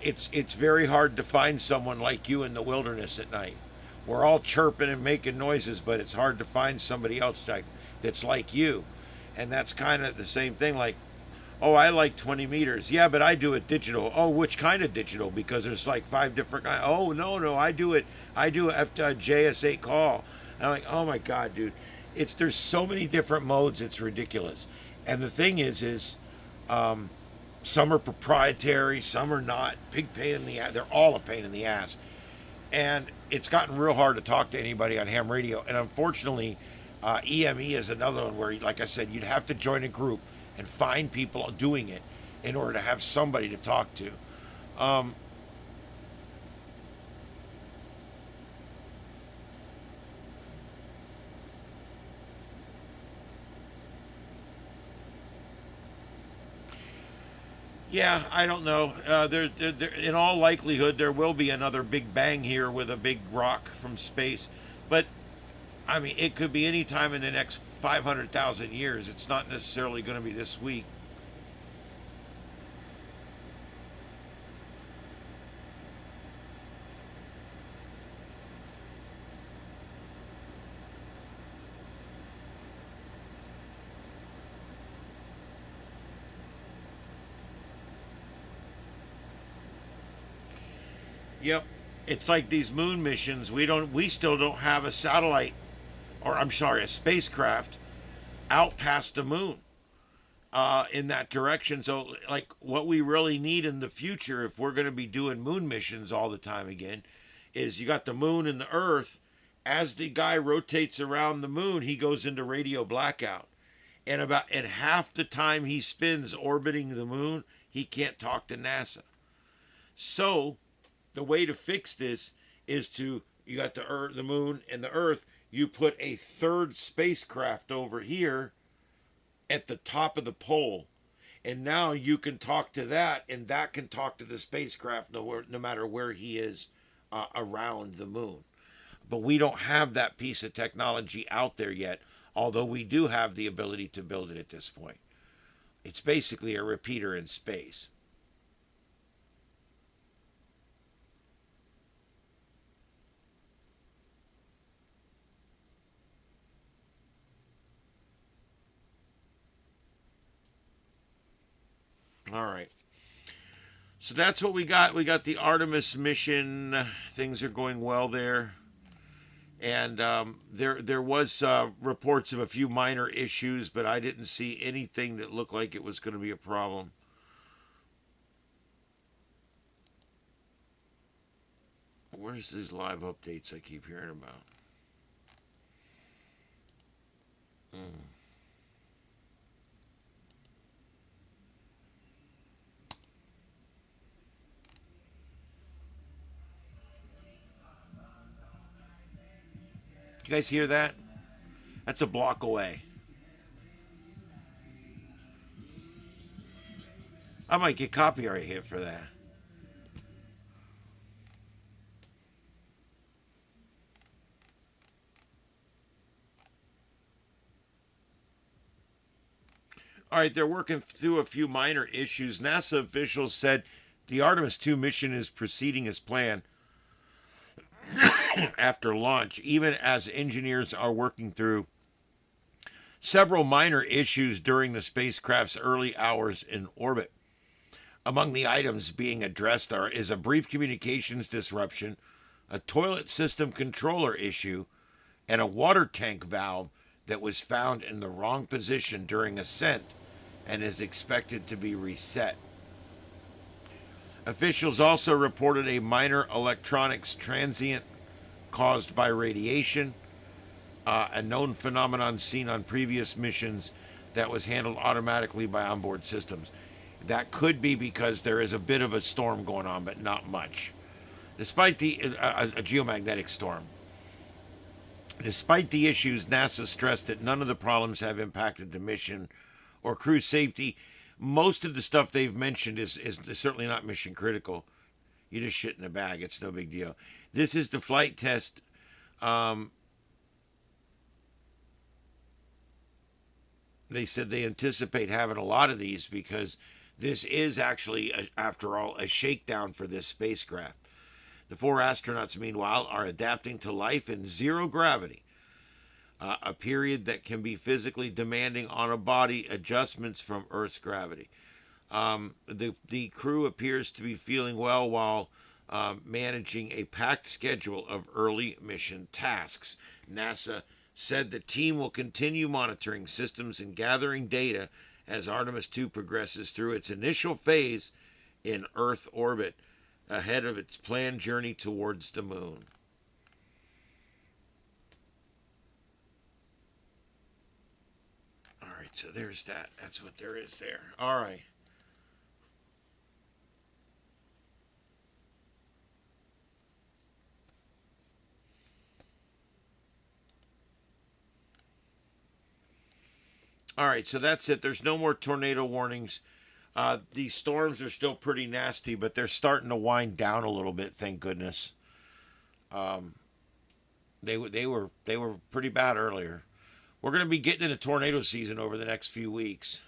it's very hard to find someone like you in the wilderness at night. We're all chirping and making noises, but it's hard to find somebody else that's like you. And that's kind of the same thing, like, oh, I like 20 meters. Yeah, but I do it digital. Oh, which kind of digital? Because there's like 5 different kinds. Oh, no, I do a JS8 call. And I'm like, oh my God, dude. There's so many different modes, it's ridiculous. And the thing is some are proprietary, some are not. Big pain in the ass. They're all a pain in the ass. And it's gotten real hard to talk to anybody on ham radio. And unfortunately, EME is another one where, like I said, you'd have to join a group and find people doing it in order to have somebody to talk to. Yeah, I don't know. There, in all likelihood, there will be another big bang here with a big rock from space. But, I mean, it could be any time in the next 500,000 years. It's not necessarily going to be this week. Yep. It's like these moon missions. We still don't have a satellite, or I'm sorry, a spacecraft out past the moon in that direction. So, like, what we really need in the future, if we're going to be doing moon missions all the time again, is you got the moon and the Earth. As the guy rotates around the moon, he goes into radio blackout. And half the time he spends orbiting the moon, he can't talk to NASA. So, the way to fix this is you got the Earth, the moon, and the Earth. You put a third spacecraft over here at the top of the pole, and now you can talk to that, and that can talk to the spacecraft no matter where he is around the moon. But we don't have that piece of technology out there yet. although we do have the ability to build it at this point. It's basically a repeater in space. All right. So that's what we got. We got the Artemis mission. Things are going well there. And there was reports of a few minor issues, but I didn't see anything that looked like it was going to be a problem. Where's these live updates I keep hearing about? You guys hear that? That's a block away. I might get copyright hit for that. All right, they're working through a few minor issues. NASA officials said the Artemis II mission is proceeding as planned after launch, even as engineers are working through several minor issues during the spacecraft's early hours in orbit. Among the items being addressed is a brief communications disruption, a toilet system controller issue, and a water tank valve that was found in the wrong position during ascent and is expected to be reset. Officials also reported a minor electronics transient caused by radiation, a known phenomenon seen on previous missions that was handled automatically by onboard systems. That could be because there is a bit of a storm going on, but not much. Despite a geomagnetic storm. Despite the issues, NASA stressed that none of the problems have impacted the mission or crew safety. Most of the stuff they've mentioned is certainly not mission critical. You just shit in a bag. It's no big deal. This is the flight test. They said they anticipate having a lot of these because this is actually, after all, a shakedown for this spacecraft. The 4 astronauts, meanwhile, are adapting to life in zero gravity, a period that can be physically demanding on a body, adjustments from Earth's gravity. The crew appears to be feeling well while managing a packed schedule of early mission tasks. NASA said the team will continue monitoring systems and gathering data as Artemis II progresses through its initial phase in Earth orbit ahead of its planned journey towards the moon. All right, so there's that. That's what there is there. All right. All right, so that's it. There's no more tornado warnings. These storms are still pretty nasty, but they're starting to wind down a little bit. Thank goodness. They were pretty bad earlier. We're going to be getting into tornado season over the next few weeks.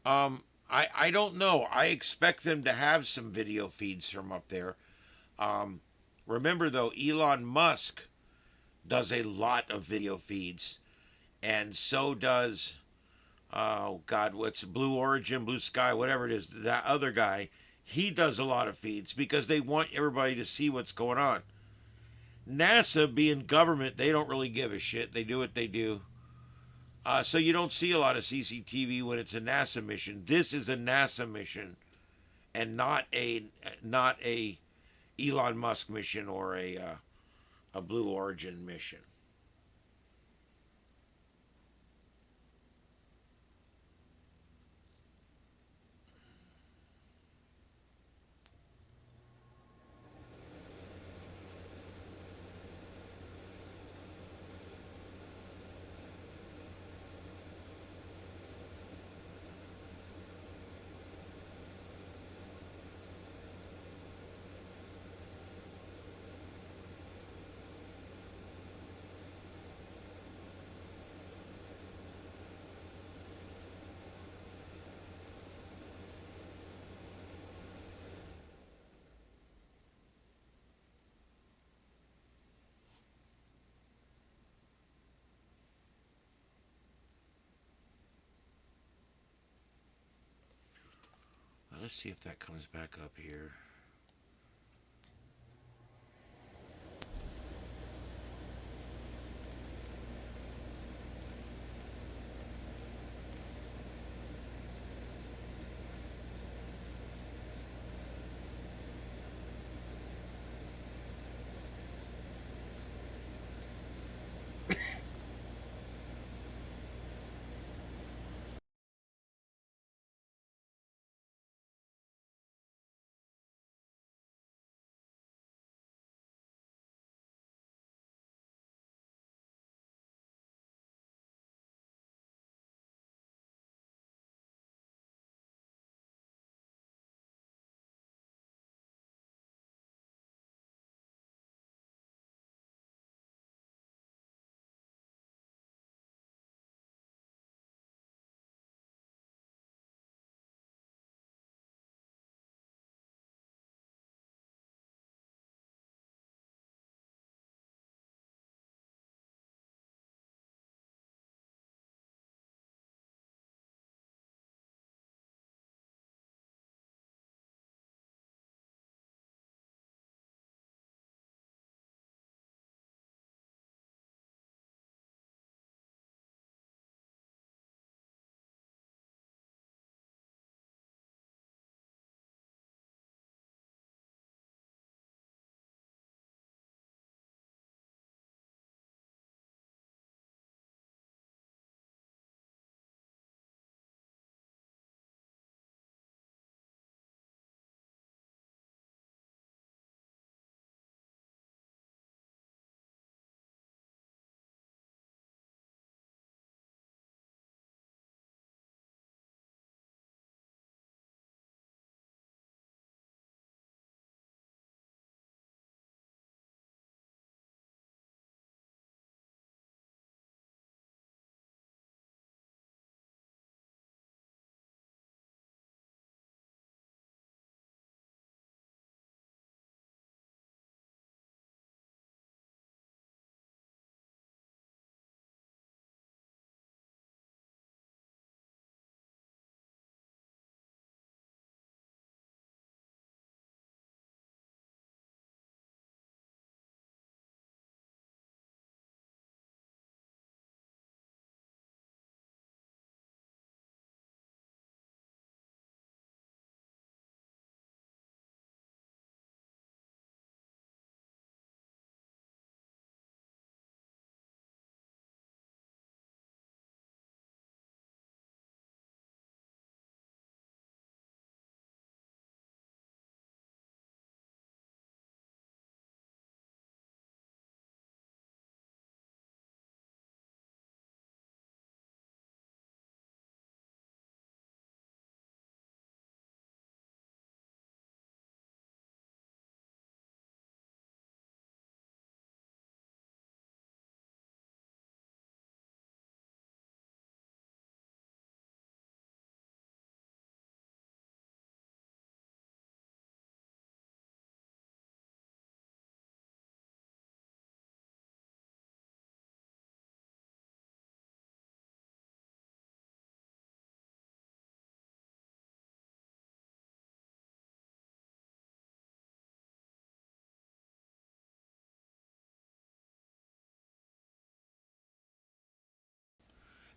I don't know. I expect them to have some video feeds from up there. Remember though, Elon Musk does a lot of video feeds, and so does oh God, what's Blue Origin, Blue Sky, whatever it is, that other guy. He does a lot of feeds because they want everybody to see what's going on. NASA, being government, they don't really give a shit. They do what they do. So you don't see a lot of CCTV when it's a NASA mission. This is a NASA mission, and not a Elon Musk mission or a Blue Origin mission. let's see if that comes back up here.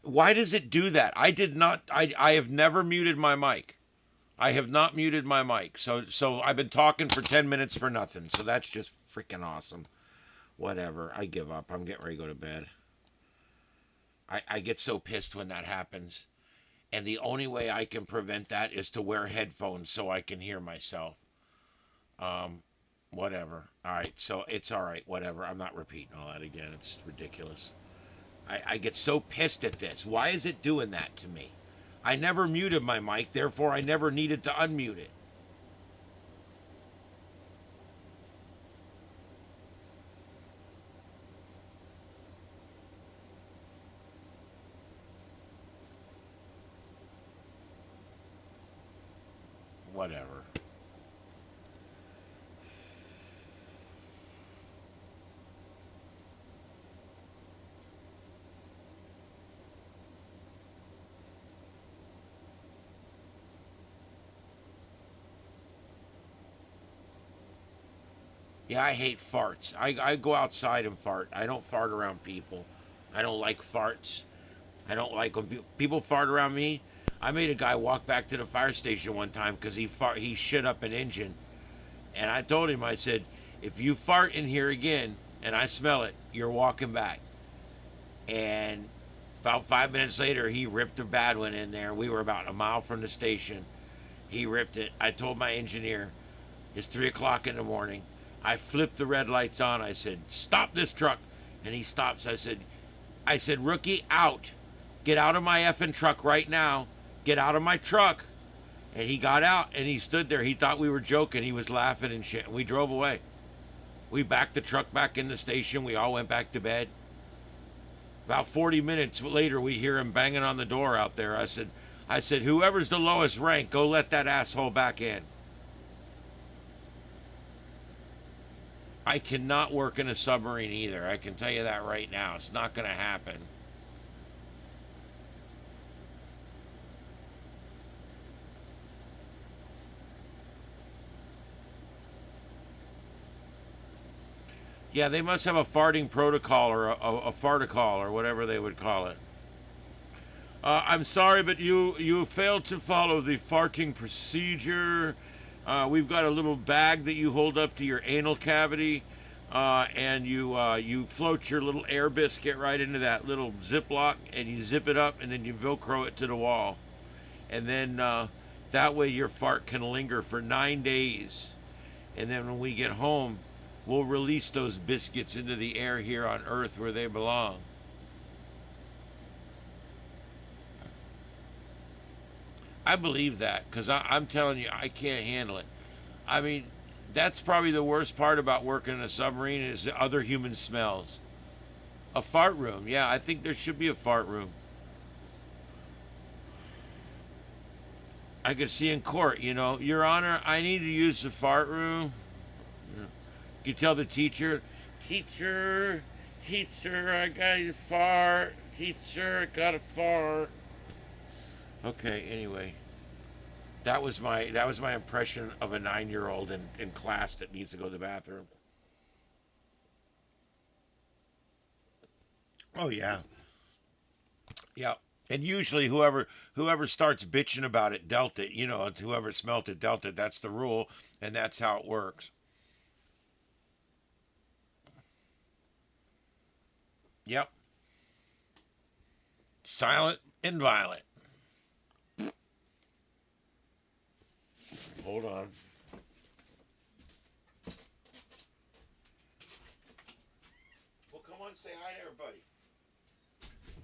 Why does it do that? I did not. I have never muted my mic. I have not muted my mic. So I've been talking for 10 minutes for nothing. So that's just freaking awesome. Whatever. I give up. I'm getting ready to go to bed. I get so pissed when that happens. And the only way I can prevent that is to wear headphones so I can hear myself. Whatever. All right. So it's all right. Whatever. I'm not repeating all that again. It's ridiculous. I get so pissed at this. Why is it doing that to me? I never muted my mic, therefore I never needed to unmute it. Whatever. Yeah, I hate farts. I go outside and fart. I don't fart around people. I don't like farts. I don't like when people fart around me. I made a guy walk back to the fire station one time because he shit up an engine. And I told him, I said, if you fart in here again and I smell it, you're walking back. And about 5 minutes later, he ripped a bad one in there. We were about a mile from the station. He ripped it. I told my engineer, it's 3 o'clock in the morning. I flipped the red lights on. I said, stop this truck. And he stops. I said, rookie, out. Get out of my effing truck right now. Get out of my truck. And he got out and he stood there. He thought we were joking. He was laughing and shit. And we drove away. We backed the truck back in the station. We all went back to bed. About 40 minutes later, we hear him banging on the door out there. I said, whoever's the lowest rank, go let that asshole back in. I cannot work in a submarine either. I can tell you that right now. It's not going to happen. Yeah, they must have a farting protocol or a farticol or whatever they would call it. I'm sorry, but you failed to follow the farting procedure. We've got a little bag that you hold up to your anal cavity, and you float your little air biscuit right into that little Ziploc, and you zip it up, and then you Velcro it to the wall. And then that way your fart can linger for 9 days. And then when we get home, we'll release those biscuits into the air here on Earth where they belong. I believe that because I'm telling you, I can't handle it. I mean, that's probably the worst part about working in a submarine is the other human smells. A fart room. Yeah, I think there should be a fart room. I could see in court, Your Honor, I need to use the fart room. You tell the teacher, teacher, I got a fart. Teacher, I got a fart. Okay, anyway. That was my impression of a 9-year-old in class that needs to go to the bathroom. Oh yeah. Yeah. And usually whoever starts bitching about it dealt it, whoever smelt it dealt it. That's the rule, and that's how it works. Yep. Silent and violent. Hold on. Well, come on and say hi to everybody.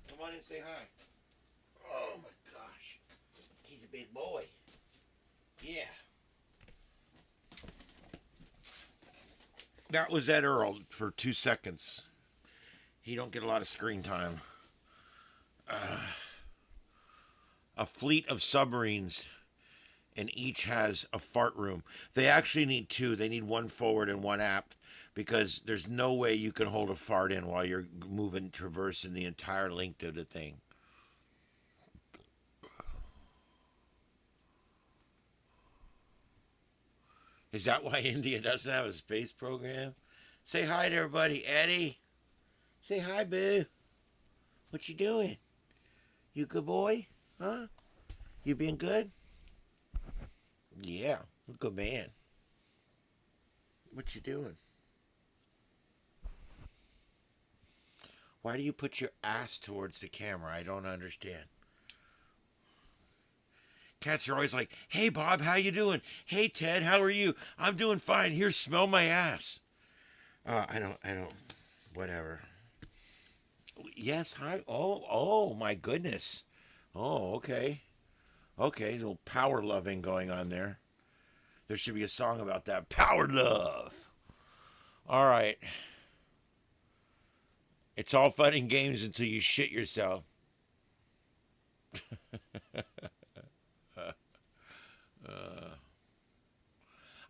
Come on and say hi. Oh my gosh. He's a big boy. Yeah. That was Ed Earl for 2 seconds. He don't get a lot of screen time. A fleet of submarines, and each has a fart room. They actually need 2. They need one forward and one aft because there's no way you can hold a fart in while you're traversing the entire length of the thing. Is that why India doesn't have a space program? Say hi to everybody, Eddie. Say hi, boo. What you doing? You a good boy? Huh? You being good? Yeah, good man. What you doing? Why do you put your ass towards the camera? I don't understand. Cats are always like, hey, Bob, how you doing? Hey, Ted, how are you? I'm doing fine. Here, smell my ass. I don't, whatever. Yes, hi. Oh, my goodness. Oh, okay. Okay, a little power loving going on there. There should be a song about that. Power love. All right. It's all fun and games until you shit yourself.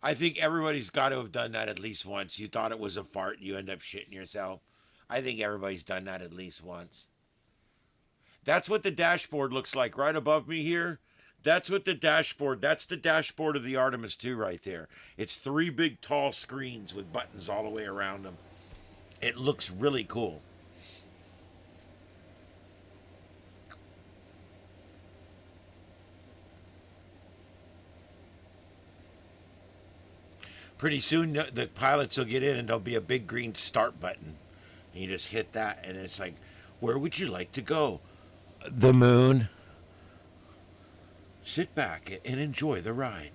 I think everybody's got to have done that at least once. You thought it was a fart, you end up shitting yourself. I think everybody's done that at least once. That's what the dashboard looks like right above me here. That's what the dashboard. That's the dashboard of the Artemis II right there. It's 3 big tall screens with buttons all the way around them. It looks really cool. Pretty soon the pilots will get in and there'll be a big green start button. And you just hit that and it's like, where would you like to go? The moon. Sit back and enjoy the ride.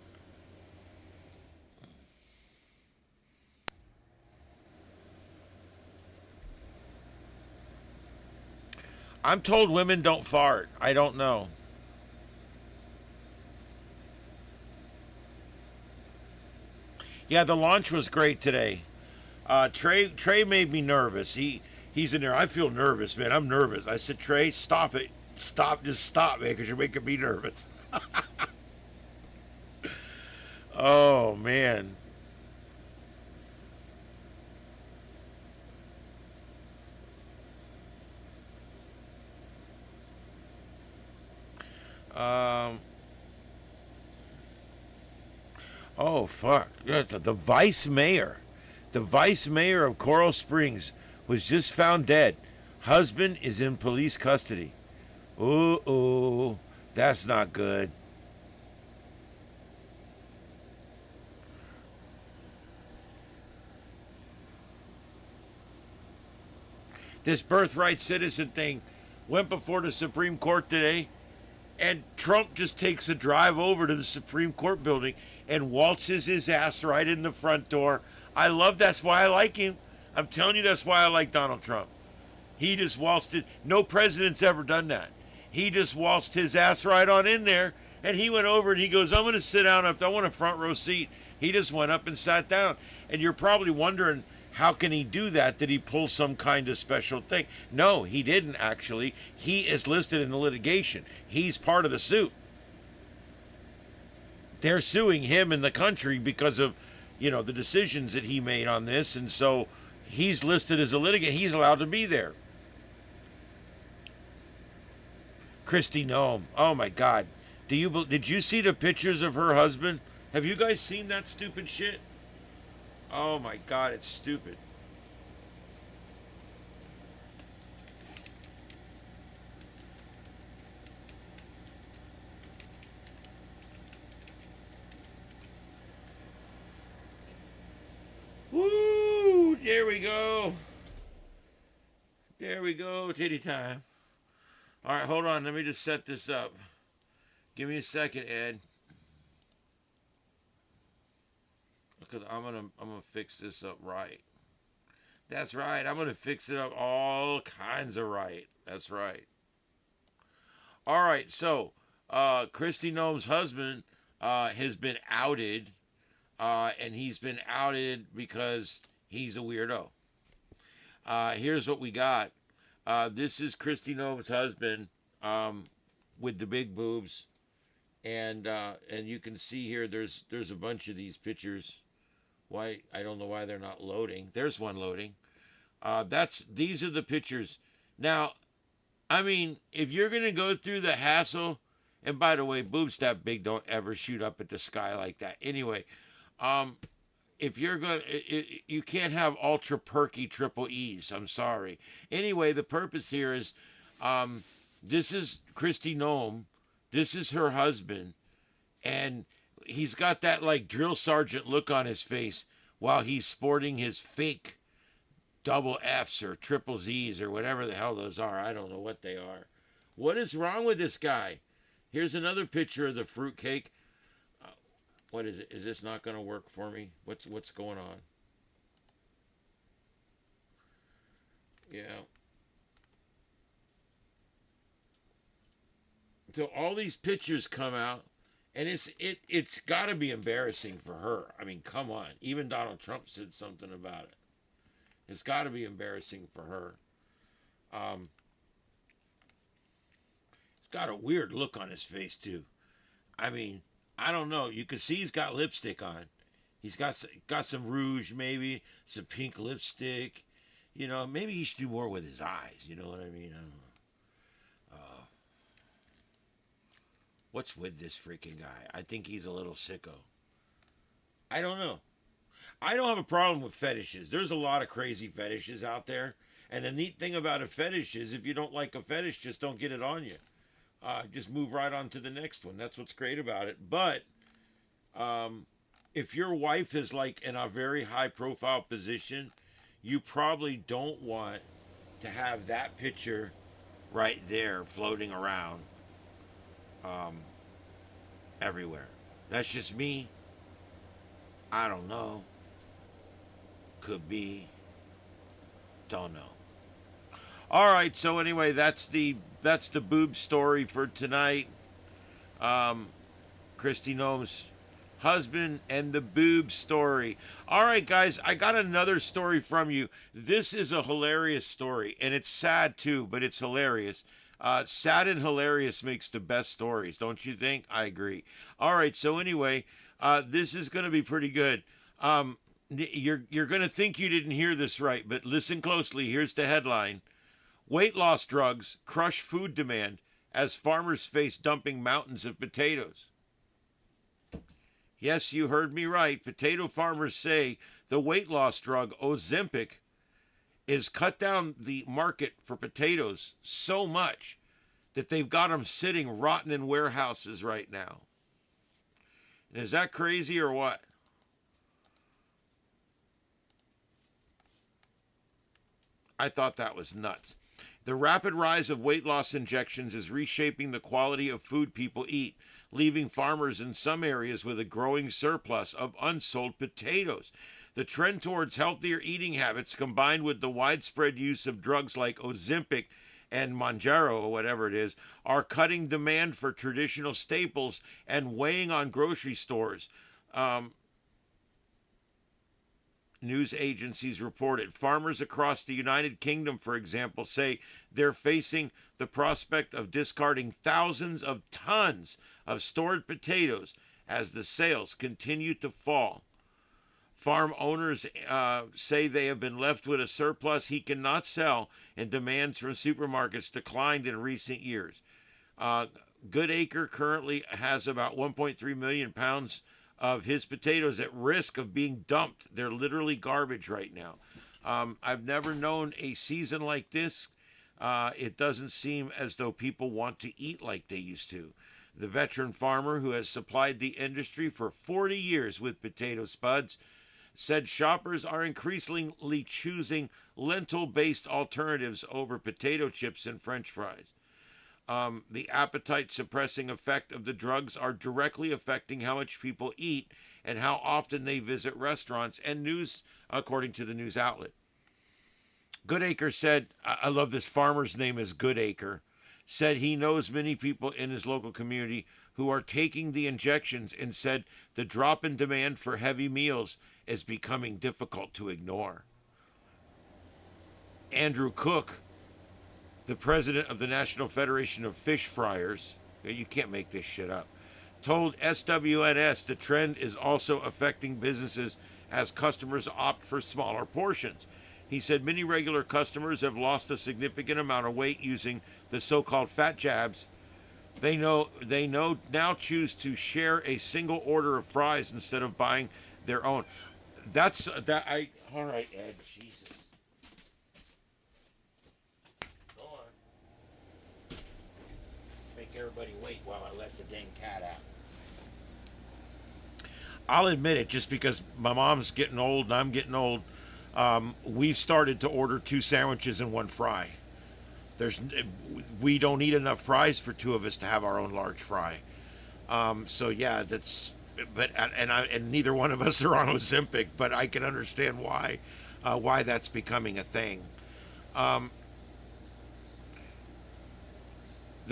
I'm told women don't fart. I don't know. Yeah, the launch was great today. Trey made me nervous. He's in there. I feel nervous, man. I'm nervous. I said, Trey, stop it. Stop. Just stop, man, because you're making me nervous. Oh, man. Um. Oh, fuck. Yeah, the vice mayor. The vice mayor of Coral Springs was just found dead. Husband is in police custody. Ooh, that's not good. This birthright citizen thing went before the Supreme Court today, and Trump just takes a drive over to the Supreme Court building and waltzes his ass right in the front door. I love that's why I like him. I'm telling you, that's why I like Donald Trump. He just waltzed it. No president's ever done that. He just waltzed his ass right on in there, and he went over and he goes, I'm going to sit down. If I want a front row seat. He just went up and sat down. And you're probably wondering, how can he do that? Did he pull some kind of special thing? No, he didn't actually. He is listed in the litigation. He's part of the suit. They're suing him in the country because of, the decisions that he made on this. And so he's listed as a litigant. He's allowed to be there. Kristi Noem. Oh my God. Did you see the pictures of her husband? Have you guys seen that stupid shit? Oh my God, it's stupid. Woo! There we go. There we go. Titty time. All right, hold on. Let me just set this up. Give me a second, Ed. Because I'm gonna fix this up right. That's right. I'm gonna fix it up all kinds of right. That's right. All right. So, Kristi Noem's husband has been outed, and he's been outed because he's a weirdo. Here's what we got. This is Kristi Noem's husband with the big boobs, and you can see here there's a bunch of these pictures. Why, I don't know why they're not loading. There's one loading. These are the pictures. Now, I mean, if you're gonna go through the hassle, and by the way, boobs that big don't ever shoot up at the sky like that. Anyway, if you're gonna, you can't have ultra perky triple E's. I'm sorry. Anyway, the purpose here is, this is Kristi Noem. This is her husband, and he's got that like drill sergeant look on his face while he's sporting his fake double F's or triple Z's or whatever the hell those are. I don't know what they are. What is wrong with this guy? Here's another picture of the fruitcake. What is it? Is this not going to work for me? What's going on? Yeah. So all these pictures come out. And it's got to be embarrassing for her. I mean, come on. Even Donald Trump said something about it. It's got to be embarrassing for her. He's got a weird look on his face, too. I mean, I don't know. You can see he's got lipstick on. He's got some rouge, maybe. Some pink lipstick. Maybe he should do more with his eyes. You know what I mean? I don't know. What's with this freaking guy? I think he's a little sicko. I don't know. I don't have a problem with fetishes. There's a lot of crazy fetishes out there. And the neat thing about a fetish is if you don't like a fetish, just don't get it on you. Just move right on to the next one. That's what's great about it. But if your wife is like in a very high profile position, you probably don't want to have that picture right there floating around everywhere. That's just me. I don't know. Could be. Don't know. All right. So anyway, that's the boob story for tonight. Christy Nome's husband and the boob story. All right, guys. I got another story from you. This is a hilarious story, and it's sad too, but it's hilarious. Sad and hilarious makes the best stories, don't you think? I agree. All right. So anyway, this is going to be pretty good. You're going to think you didn't hear this right, but listen closely. Here's the headline. Weight loss drugs crush food demand as farmers face dumping mountains of potatoes. Yes, you heard me right. Potato farmers say the weight loss drug Ozempic is cut down the market for potatoes so much that they've got them sitting rotten in warehouses right now. And is that crazy or what? I thought that was nuts. The rapid rise of weight loss injections is reshaping the quality of food people eat, leaving farmers in some areas with a growing surplus of unsold potatoes. The trend towards healthier eating habits, combined with the widespread use of drugs like Ozempic and Mounjaro, or whatever it is, are cutting demand for traditional staples and weighing on grocery stores. News agencies reported. Farmers across the United Kingdom, for example, say they're facing the prospect of discarding thousands of tons of stored potatoes as the sales continue to fall. Farm owners say they have been left with a surplus he cannot sell, and demands from supermarkets declined in recent years. Goodacre currently has about 1.3 million pounds of his potatoes at risk of being dumped. They're literally garbage right now. I've never known a season like this. It doesn't seem as though people want to eat like they used to. The veteran farmer, who has supplied the industry for 40 years with potato spuds, said shoppers are increasingly choosing lentil-based alternatives over potato chips and French fries. The appetite-suppressing effect of the drugs are directly affecting how much people eat and how often they visit restaurants and news, according to the news outlet. Goodacre said, I love this farmer's name is Goodacre, said he knows many people in his local community who are taking the injections, and said the drop in demand for heavy meals is becoming difficult to ignore. Andrew Cook, the president of the National Federation of Fish Fryers, you can't make this shit up, told SWNS the trend is also affecting businesses as customers opt for smaller portions. He said many regular customers have lost a significant amount of weight using the so-called fat jabs. They now choose to share a single order of fries instead of buying their own. All right, Ed, Jesus. Go on. Make everybody wait while I let the dang cat out. I'll admit it, just because my mom's getting old and I'm getting old, we've started to order 2 sandwiches and 1 fry. We don't eat enough fries for 2 of us to have our own large fry. So yeah, and neither one of us are on Ozempic, but I can understand why that's becoming a thing. The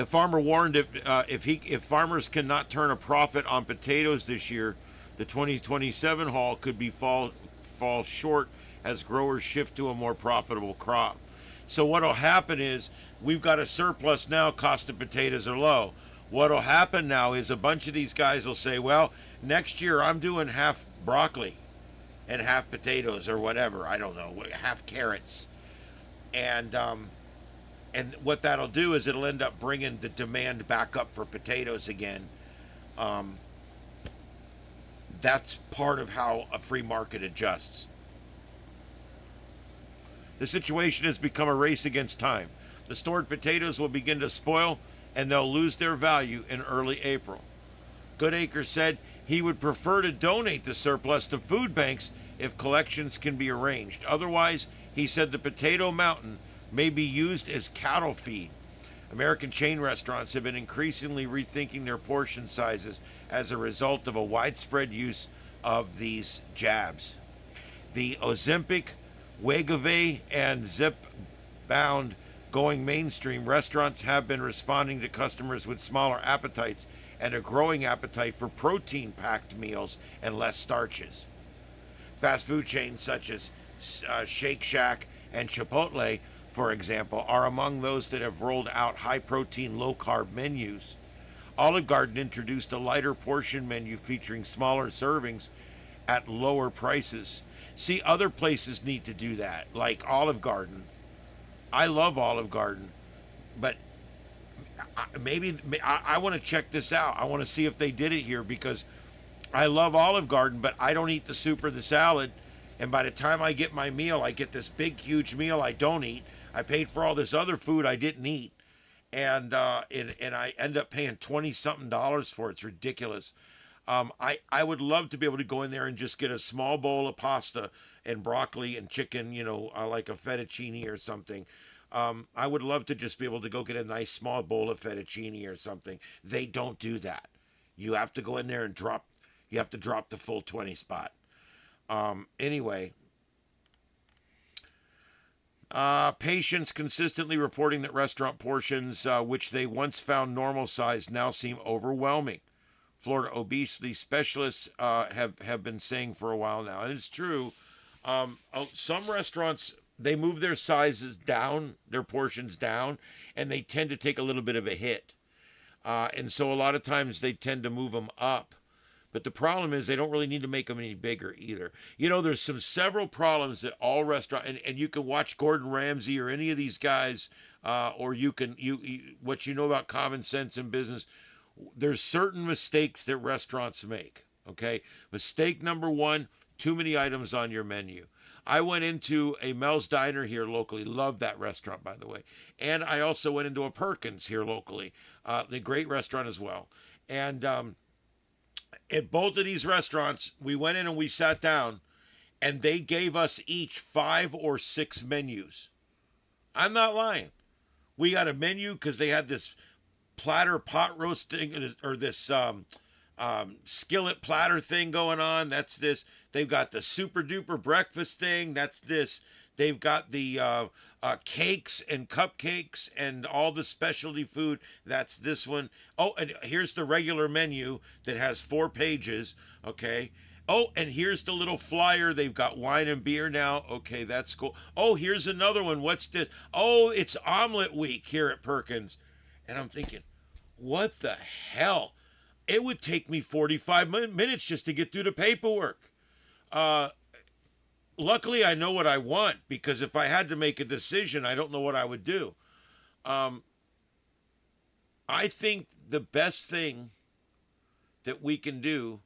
farmer warned if farmers cannot turn a profit on potatoes this year, the 2027 haul could fall short as growers shift to a more profitable crop. So what'll happen is we've got a surplus now, cost of potatoes are low. What'll happen now is a bunch of these guys will say, well, next year I'm doing half broccoli and half potatoes or whatever, I don't know, half carrots. And And what that'll do is it'll end up bringing the demand back up for potatoes again. That's part of how a free market adjusts. The situation has become a race against time. The stored potatoes will begin to spoil and they'll lose their value in early April. Goodacre said he would prefer to donate the surplus to food banks if collections can be arranged. Otherwise, he said the potato mountain may be used as cattle feed. American chain restaurants have been increasingly rethinking their portion sizes as a result of a widespread use of these jabs. The Ozempic, Wegovy, and Zepbound going mainstream, restaurants have been responding to customers with smaller appetites and a growing appetite for protein-packed meals and less starches. Fast food chains such as Shake Shack and Chipotle, for example, are among those that have rolled out high-protein, low-carb menus. Olive Garden introduced a lighter portion menu featuring smaller servings at lower prices. See, other places need to do that, like Olive Garden. I love Olive Garden, but maybe I want to check this out. I want to see if they did it here, because I love Olive Garden, but I don't eat the soup or the salad. And by the time I get my meal, I get this big, huge meal I don't eat. I paid for all this other food I didn't eat. And I end up paying $20-something for it. It's ridiculous. I would love to be able to go in there and just get a small bowl of pasta and broccoli and chicken, like a fettuccine or something. I would love to just be able to go get a nice small bowl of fettuccine or something. They don't do that. You have to go in there and drop the full 20 spot. Anyway, patients consistently reporting that restaurant portions, which they once found normal size, now seem overwhelming. Florida obesity specialists have been saying for a while now, and it's true. Some restaurants, they move their sizes down, their portions down, and they tend to take a little bit of a hit. And so a lot of times they tend to move them up. But the problem is they don't really need to make them any bigger either. There's several problems that all restaurants, and you can watch Gordon Ramsay or any of these guys, or what you know about common sense in business. There's certain mistakes that restaurants make. Okay, mistake number one: too many items on your menu. I went into a Mel's Diner here locally. Love that restaurant, by the way. And I also went into a Perkins here locally. The great restaurant as well. And at both of these restaurants, we went in and we sat down, and they gave us each 5 or 6 menus. I'm not lying. We got a menu because they had this platter pot roasting, or this skillet platter thing going on. That's this. They've got the super duper breakfast thing. That's this. They've got the cakes and cupcakes and all the specialty food. That's this one. Oh, and here's the regular menu that has 4 pages. Okay. Oh, and here's the little flyer. They've got wine and beer now. Okay, that's cool. Oh, here's another one. What's this? Oh, it's omelet week here at Perkins. And I'm thinking, what the hell? It would take me 45 minutes just to get through the paperwork. Luckily, I know what I want, because if I had to make a decision, I don't know what I would do. I think the best thing that we can do,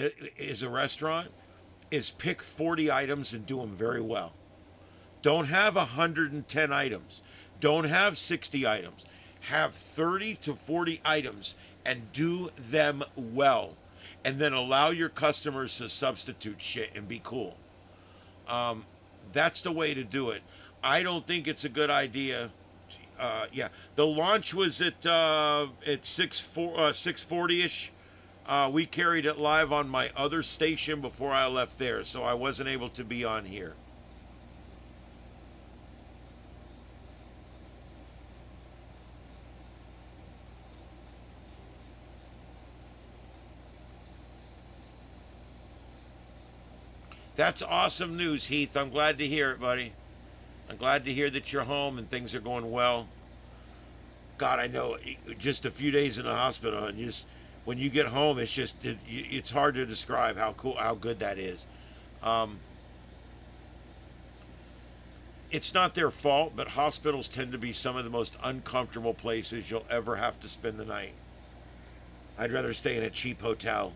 is a restaurant, is pick 40 items and do them very well. Don't have 110 items. Don't have 60 items. Have 30 to 40 items and do them well. And then allow your customers to substitute shit and be cool. That's the way to do it. I don't think it's a good idea. The launch was at 6:40ish. We carried it live on my other station before I left there, so I wasn't able to be on here. That's awesome news, Heath. I'm glad to hear it, buddy. I'm glad to hear that you're home and things are going well. God, I know, just a few days in the hospital, and when you get home, it's just it's hard to describe how cool, how good that is. Um, it's not their fault, but hospitals tend to be some of the most uncomfortable places you'll ever have to spend the night. I'd rather stay in a cheap hotel.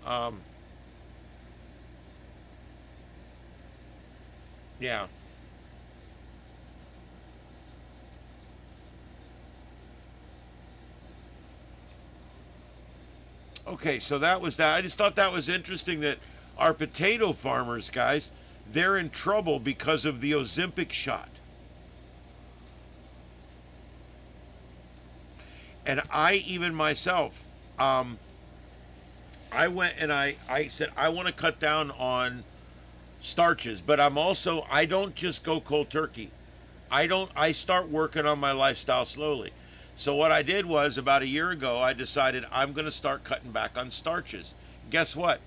Um, yeah. Okay, so that was that. I just thought that was interesting that our potato farmers, guys, they're in trouble because of the Ozempic shot. And I, even myself, um, I went and I said, I want to cut down on starches, but I don't just go cold turkey. I start working on my lifestyle slowly. So what I did was about a year ago, I decided I'm going to start cutting back on starches. Guess what?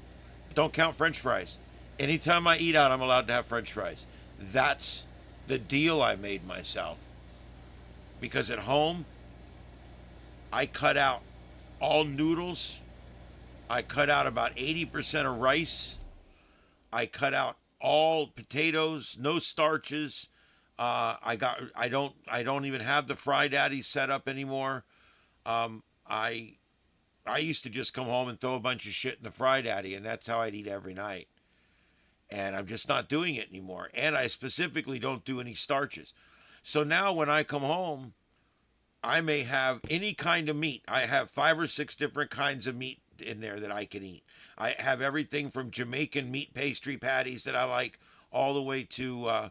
Don't count French fries. Anytime I eat out, I'm allowed to have French fries. That's the deal I made myself. Because at home, I cut out all noodles. I cut out about 80% of rice. I cut out all potatoes, no starches. I don't even have the fry daddy set up anymore. Um, I I used to just come home and throw a bunch of shit in the fry daddy, and that's how I'd eat every night. And I'm just not doing it anymore. And I specifically don't do any starches. So now when I come home, I may have any kind of meat. I have 5 or 6 different kinds of meat in there that I can eat. I have everything from Jamaican meat pastry patties that I like, all the way to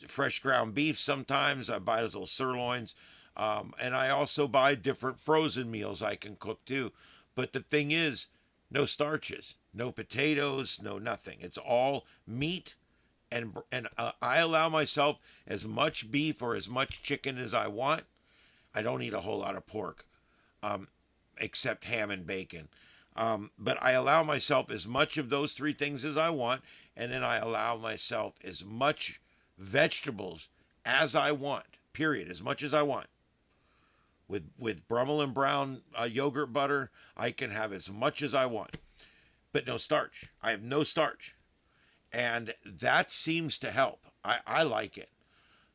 fresh ground beef. Sometimes I buy those little sirloins. And I also buy different frozen meals I can cook too. But the thing is, no starches, no potatoes, no nothing. It's all meat, and I allow myself as much beef or as much chicken as I want. I don't eat a whole lot of pork, except ham and bacon. But I allow myself as much of those 3 things as I want, and then I allow myself as much vegetables as I want. Period, as much as I want. With Brummel and Brown yogurt butter, I can have as much as I want, but no starch. I have no starch, and that seems to help. I like it.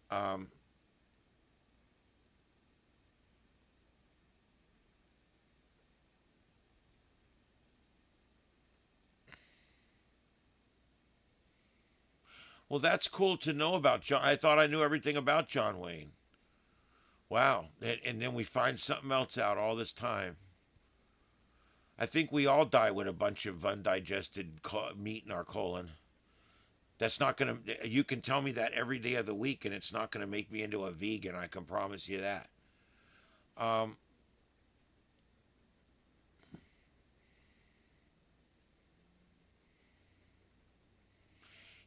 Um, well, that's cool to know about John. I thought I knew everything about John Wayne. Wow, and then we find something else out all this time. I think we all die with a bunch of undigested meat in our colon. That's not going to, you can tell me that every day of the week, and it's not going to make me into a vegan. I can promise you that. Um,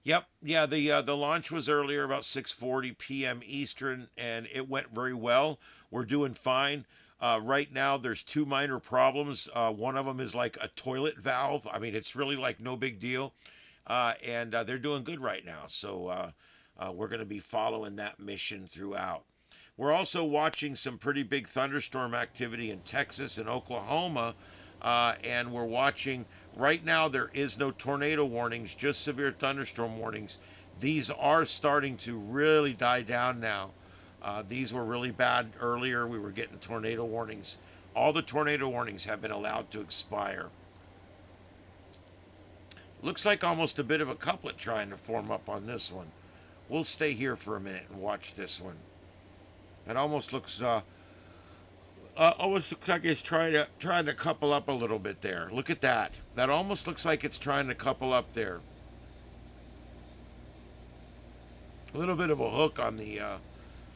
yep, yeah, the launch was earlier, about 6:40 p.m. Eastern, and it went very well. We're doing fine. Right now, there's 2 minor problems. One of them is like a toilet valve. I mean, it's really like no big deal. And they're doing good right now. So we're going to be following that mission throughout. We're also watching some pretty big thunderstorm activity in Texas and Oklahoma. And we're watching, right now, there is no tornado warnings, just severe thunderstorm warnings. These are starting to really die down now. These were really bad earlier. We were getting tornado warnings. All the tornado warnings have been allowed to expire. Looks like almost a bit of a couplet trying to form up on this one. We'll stay here for a minute and watch this one. It almost looks like it's trying to couple up a little bit there. Look at that. That almost looks like it's trying to couple up there. A little bit of a hook on the,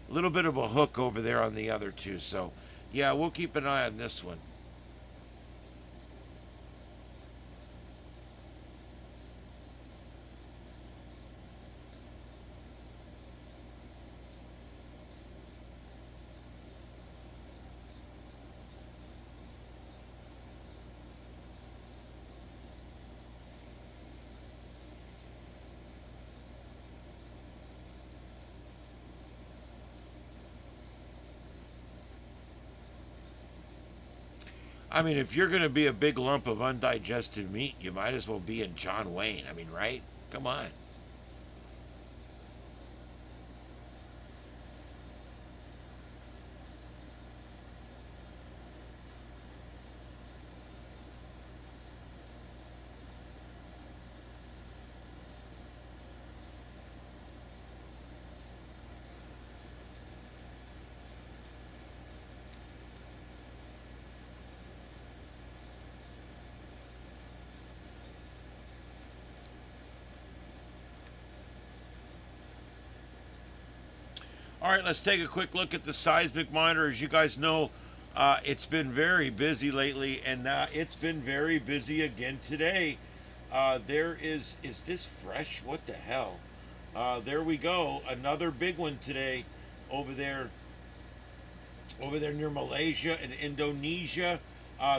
little bit of a hook over there on the other two. So, yeah, we'll keep an eye on this one. I mean, if you're going to be a big lump of undigested meat, you might as well be in John Wayne. I mean, right? Come on. All right, let's take a quick look at the seismic monitor. As you guys know, it's been very busy lately, and it's been very busy again today. There is this fresh? What the hell? There we go. Another big one today over there near Malaysia and Indonesia.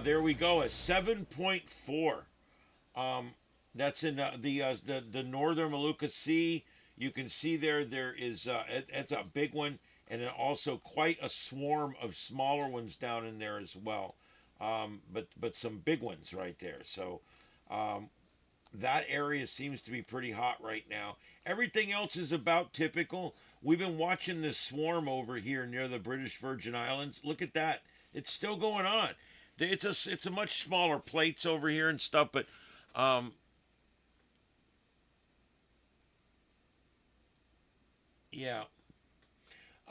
There we go, a 7.4. That's in the northern Molucca Sea. You can see there is it's a big one, and then also quite a swarm of smaller ones down in there as well. But some big ones right there. So that area seems to be pretty hot right now. Everything else is about typical. We've been watching this swarm over here near the British Virgin Islands. Look at that. It's still going on. It's a much smaller plates over here and stuff, but yeah.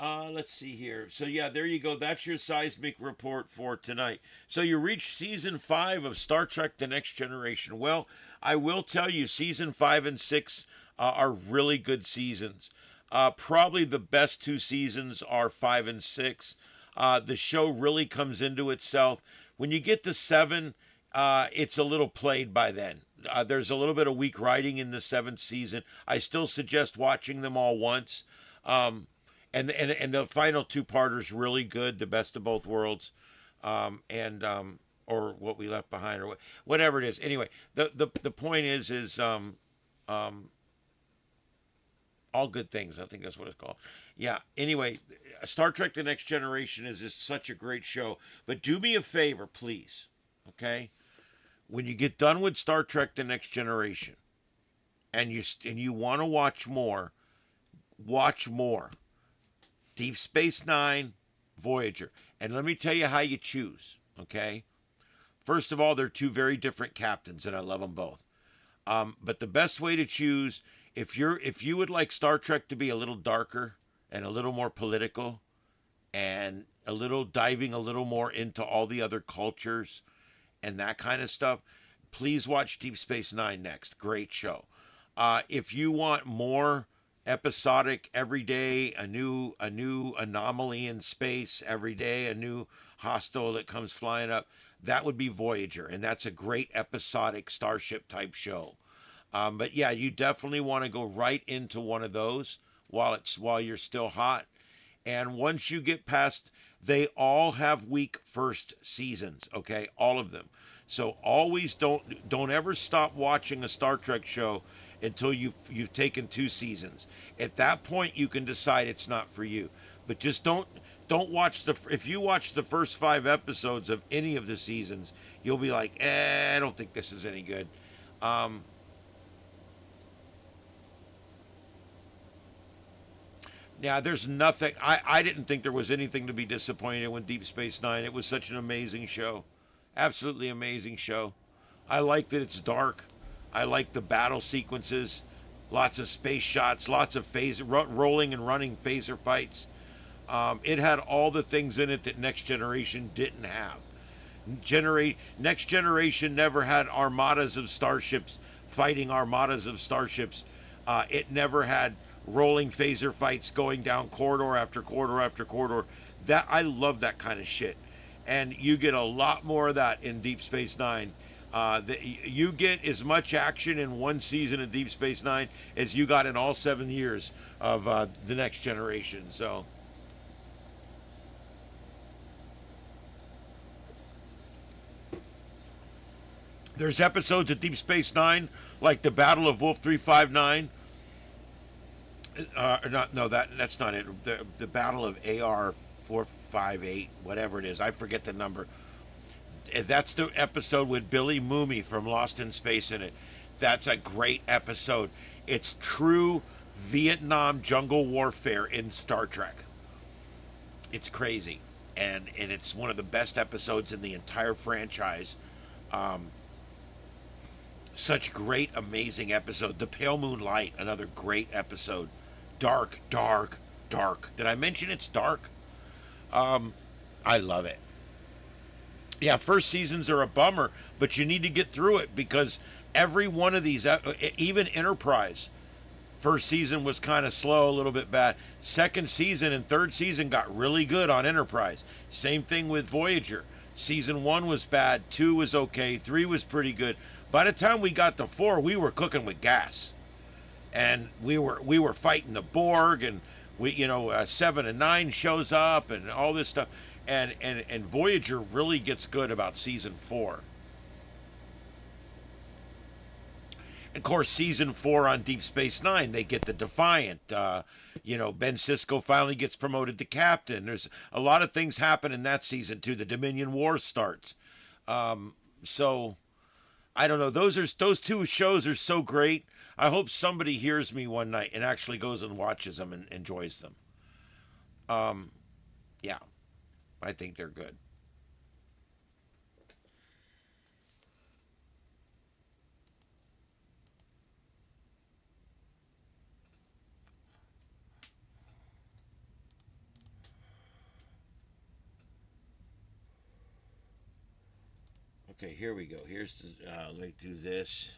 Let's see here. So yeah, there you go. That's your seismic report for tonight. So you reached season 5 of Star Trek: The Next Generation. Well, I will tell you, season 5 and 6 are really good seasons. Probably the best 2 seasons are 5 and 6. The show really comes into itself. When you get to 7, it's a little played by then. There's a little bit of weak writing in the 7th season. I still suggest watching them all once. And the final 2-parter's really good, the best of both worlds, or what we left behind, or whatever it is. Anyway, the point is all good things. I think that's what it's called. Yeah. Anyway, Star Trek: The Next Generation is just such a great show. But do me a favor, please. Okay, when you get done with Star Trek: The Next Generation, and you want to watch more. Deep Space Nine, Voyager. And let me tell you how you choose, okay? First of all, they're 2 very different captains, and I love them both. But the best way to choose, if you would like Star Trek to be a little darker and a little more political and diving a little more into all the other cultures and that kind of stuff, please watch Deep Space Nine next. Great show. If you want more episodic, every day a new anomaly in space, every day a new hostile that comes flying up, that would be Voyager, and that's a great episodic starship type show. But yeah, you definitely want to go right into one of those while you're still hot. And once you get past, they all have weak first seasons, okay, all of them. So always don't ever stop watching a Star Trek show until you've taken 2 seasons. At that point, you can decide it's not for you. But just don't watch if you watch the first 5 episodes of any of the seasons, you'll be like, I don't think this is any good. Yeah, there's nothing. I didn't think there was anything to be disappointed with Deep Space Nine. It was such an amazing show, absolutely amazing show. I like that it's dark. I like the battle sequences, lots of space shots, lots of rolling and running phaser fights. It had all the things in it that Next Generation didn't have. Next Generation never had armadas of starships fighting armadas of starships. It never had rolling phaser fights going down corridor after corridor after corridor. That I love that kind of shit, and you get a lot more of that in Deep Space Nine. You get as much action in one season of Deep Space Nine as you got in all 7 years of the Next Generation. So there's episodes of Deep Space Nine like the Battle of Wolf 359. That's not it. The Battle of AR 458, whatever it is. I forget the number. That's the episode with Billy Mooney from Lost in Space in it. That's a great episode. It's true Vietnam jungle warfare in Star Trek. It's crazy, and it's one of the best episodes in the entire franchise. Such great, amazing episode. The Pale Moonlight, another great episode. Dark, dark, dark. Did I mention it's dark? I love it. Yeah, first seasons are a bummer, but you need to get through it because every one of these, even Enterprise, first season was kind of slow, a little bit bad. Second season and third season got really good on Enterprise. Same thing with Voyager. Season 1 was bad, 2 was okay, 3 was pretty good. By the time we got to 4, we were cooking with gas, and we were fighting the Borg, and 7 and 9 shows up, and all this stuff, and Voyager really gets good about season 4. Of course, season 4 on Deep Space Nine, they get the Defiant. Ben Sisko finally gets promoted to captain. There's a lot of things happen in that season too. The Dominion War starts. So I don't know. Those two shows are so great. I hope somebody hears me one night and actually goes and watches them and enjoys them. Yeah, I think they're good. Okay, here we go. Here's the, let me do this.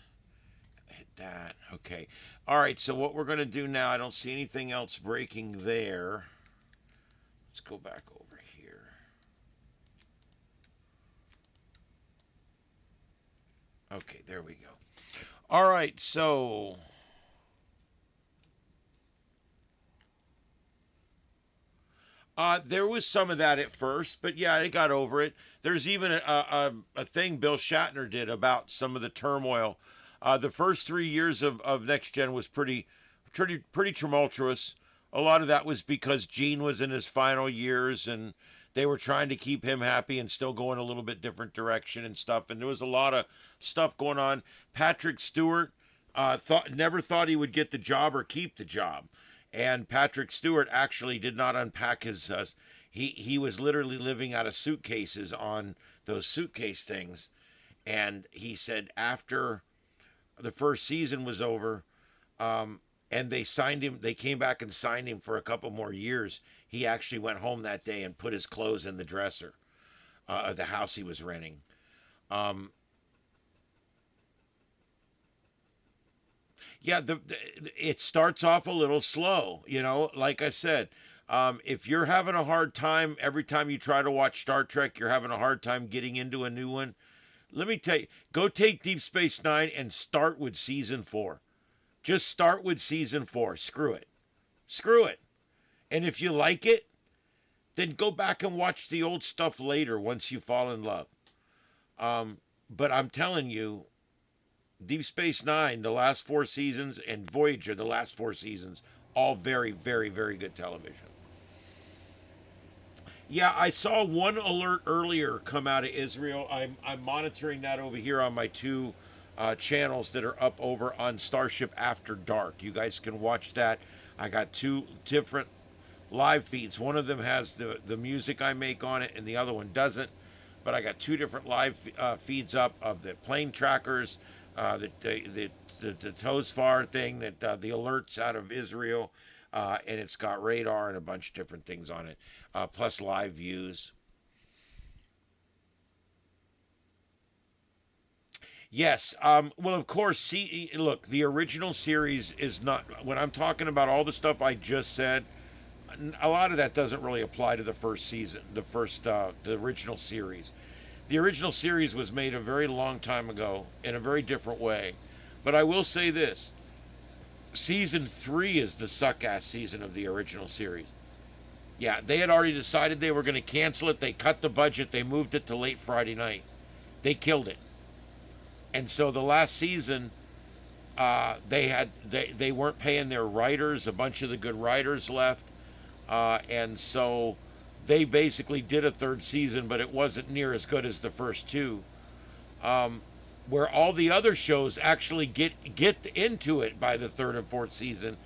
Hit that. Okay. All right, so what we're going to do now, I don't see anything else breaking there. Let's go back over here. Okay, there we go. All right, so there was some of that at first, but yeah, I got over it. There's even a thing Bill Shatner did about some of the turmoil. The first 3 years of Next Gen was pretty tumultuous. A lot of that was because Gene was in his final years, and they were trying to keep him happy and still go in a little bit different direction and stuff. And there was a lot of stuff going on. Patrick Stewart never thought he would get the job or keep the job. And Patrick Stewart actually did not unpack his. He was literally living out of suitcases on those suitcase things, and he said after the first season was over, and they signed him. They came back and signed him for a couple more years. He actually went home that day and put his clothes in the dresser of the house he was renting. Yeah, it starts off a little slow, like I said. If you're having a hard time every time you try to watch Star Trek, you're having a hard time getting into a new one, let me tell you, go take Deep Space Nine and start with season 4. Just start with season 4. Screw it. Screw it. And if you like it, then go back and watch the old stuff later once you fall in love. But I'm telling you, Deep Space Nine, the last 4 seasons, and Voyager, the last 4 seasons, all very, very, very good television. Yeah, I saw one alert earlier come out of Israel. I'm monitoring that over here on my 2 channels that are up over on Starship After Dark. You guys can watch that. I got 2 different live feeds. One of them has the music I make on it, and the other one doesn't. But I got 2 different live feeds up of the plane trackers, the TOSFAR thing, that the alerts out of Israel, and it's got radar and a bunch of different things on it, plus live views. Yes. Well, of course, see, look, the original series is not, when I'm talking about all the stuff I just said, a lot of that doesn't really apply to the first season, the original series. The original series was made a very long time ago in a very different way. But I will say this. Season 3 is the suck-ass season of the original series. Yeah, they had already decided they were going to cancel it. They cut the budget. They moved it to late Friday night. They killed it. And so the last season, they weren't paying their writers. A bunch of the good writers left. And so they basically did a third season, but it wasn't near as good as the first two. Where all the other shows actually get into it by the third and fourth season,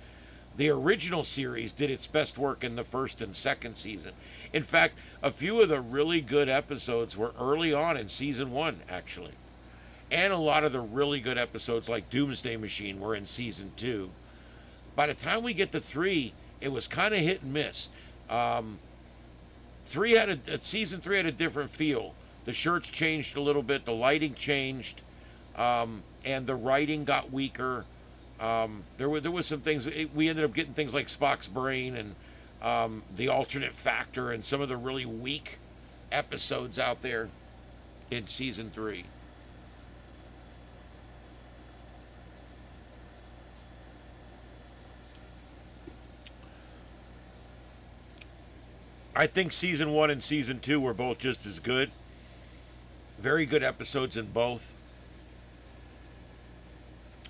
the original series did its best work in the first and second season. In fact, a few of the really good episodes were early on in season one, actually. And a lot of the really good episodes, like Doomsday Machine, were in season two. By the time we get to three, it was kind of hit and miss. Season three had a different feel. The shirts changed a little bit, the lighting changed, and the writing got weaker. There was some things we ended up getting things like Spock's brain and the alternate factor and some of the really weak episodes out there in season three. I think season one and season two were both just as good. Very good episodes in both.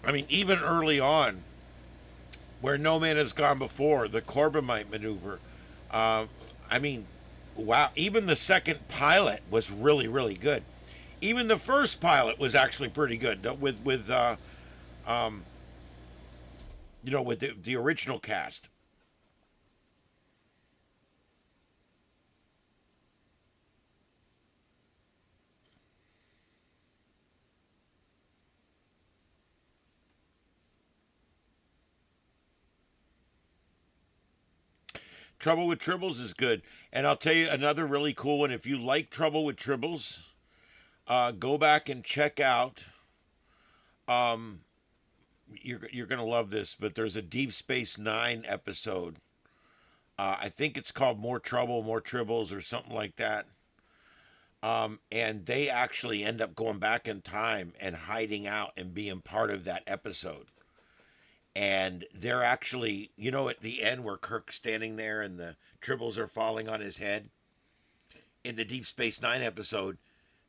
I mean, even early on, where no man has gone before, the Corbomite maneuver. I mean, wow! Even the second pilot was really, really good. Even the first pilot was actually pretty good with the original cast. Trouble with Tribbles is good. And I'll tell you another really cool one. If you like Trouble with Tribbles, go back and check out. You're gonna love this, but there's a Deep Space Nine episode. I think it's called More Trouble, More Tribbles, or something like that. And they actually end up going back in time and hiding out and being part of that episode. And they're actually, at the end where Kirk's standing there and the tribbles are falling on his head, in the Deep Space Nine episode,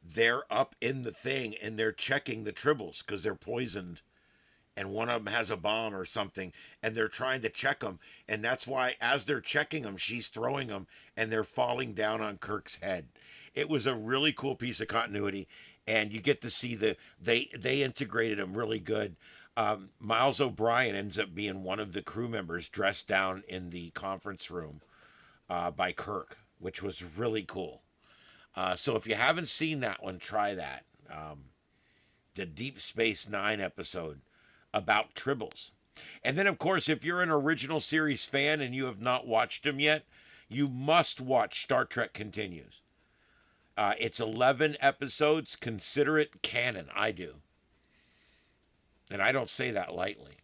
they're up in the thing and they're checking the tribbles because they're poisoned. And one of them has a bomb or something, and they're trying to check them. And that's why, as they're checking them, she's throwing them, and they're falling down on Kirk's head. It was a really cool piece of continuity, and you get to see they integrated them really good. Miles O'Brien ends up being one of the crew members dressed down in the conference room by Kirk, which was really cool. So if you haven't seen that one, try that. The Deep Space Nine episode about tribbles. And then, of course, if you're an original series fan and you have not watched them yet, you must watch Star Trek Continues. It's 11 episodes. Consider it canon. I do. And I don't say that lightly.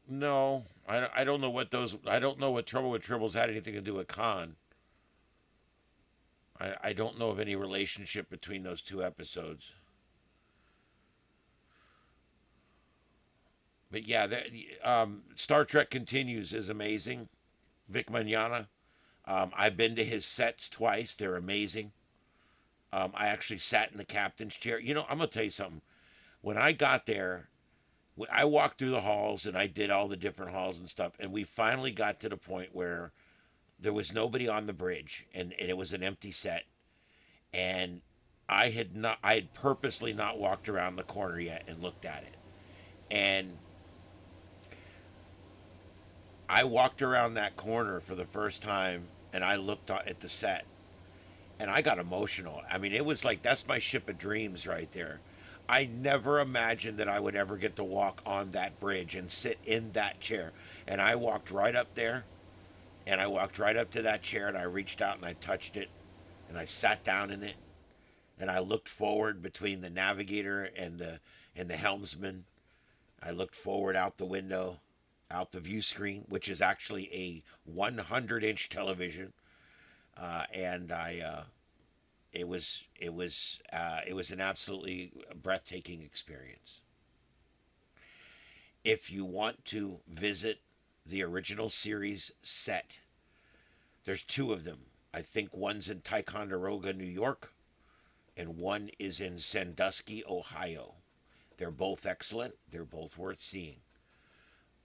No, I don't know what those. I don't know what Trouble with Tribbles had anything to do with Khan. I don't know of any relationship between those two episodes. But yeah, Star Trek Continues is amazing. Vic Mignogna. I've been to his sets twice. They're amazing. I actually sat in the captain's chair. I'm going to tell you something. When I got there, I walked through the halls and I did all the different halls and stuff. And we finally got to the point where there was nobody on the bridge and it was an empty set. And I had purposely not walked around the corner yet and looked at it. And I walked around that corner for the first time and I looked at the set and I got emotional. I mean, it was like, that's my ship of dreams right there. I never imagined that I would ever get to walk on that bridge and sit in that chair. And I walked right up there and I walked right up to that chair and I reached out and I touched it and I sat down in it and I looked forward between the navigator and the helmsman. I looked forward out the window, out the view screen, which is actually a 100-inch television, and it was an absolutely breathtaking experience. If you want to visit the original series set, there's two of them. I think one's in Ticonderoga, New York, and one is in Sandusky, Ohio. They're both excellent. They're both worth seeing.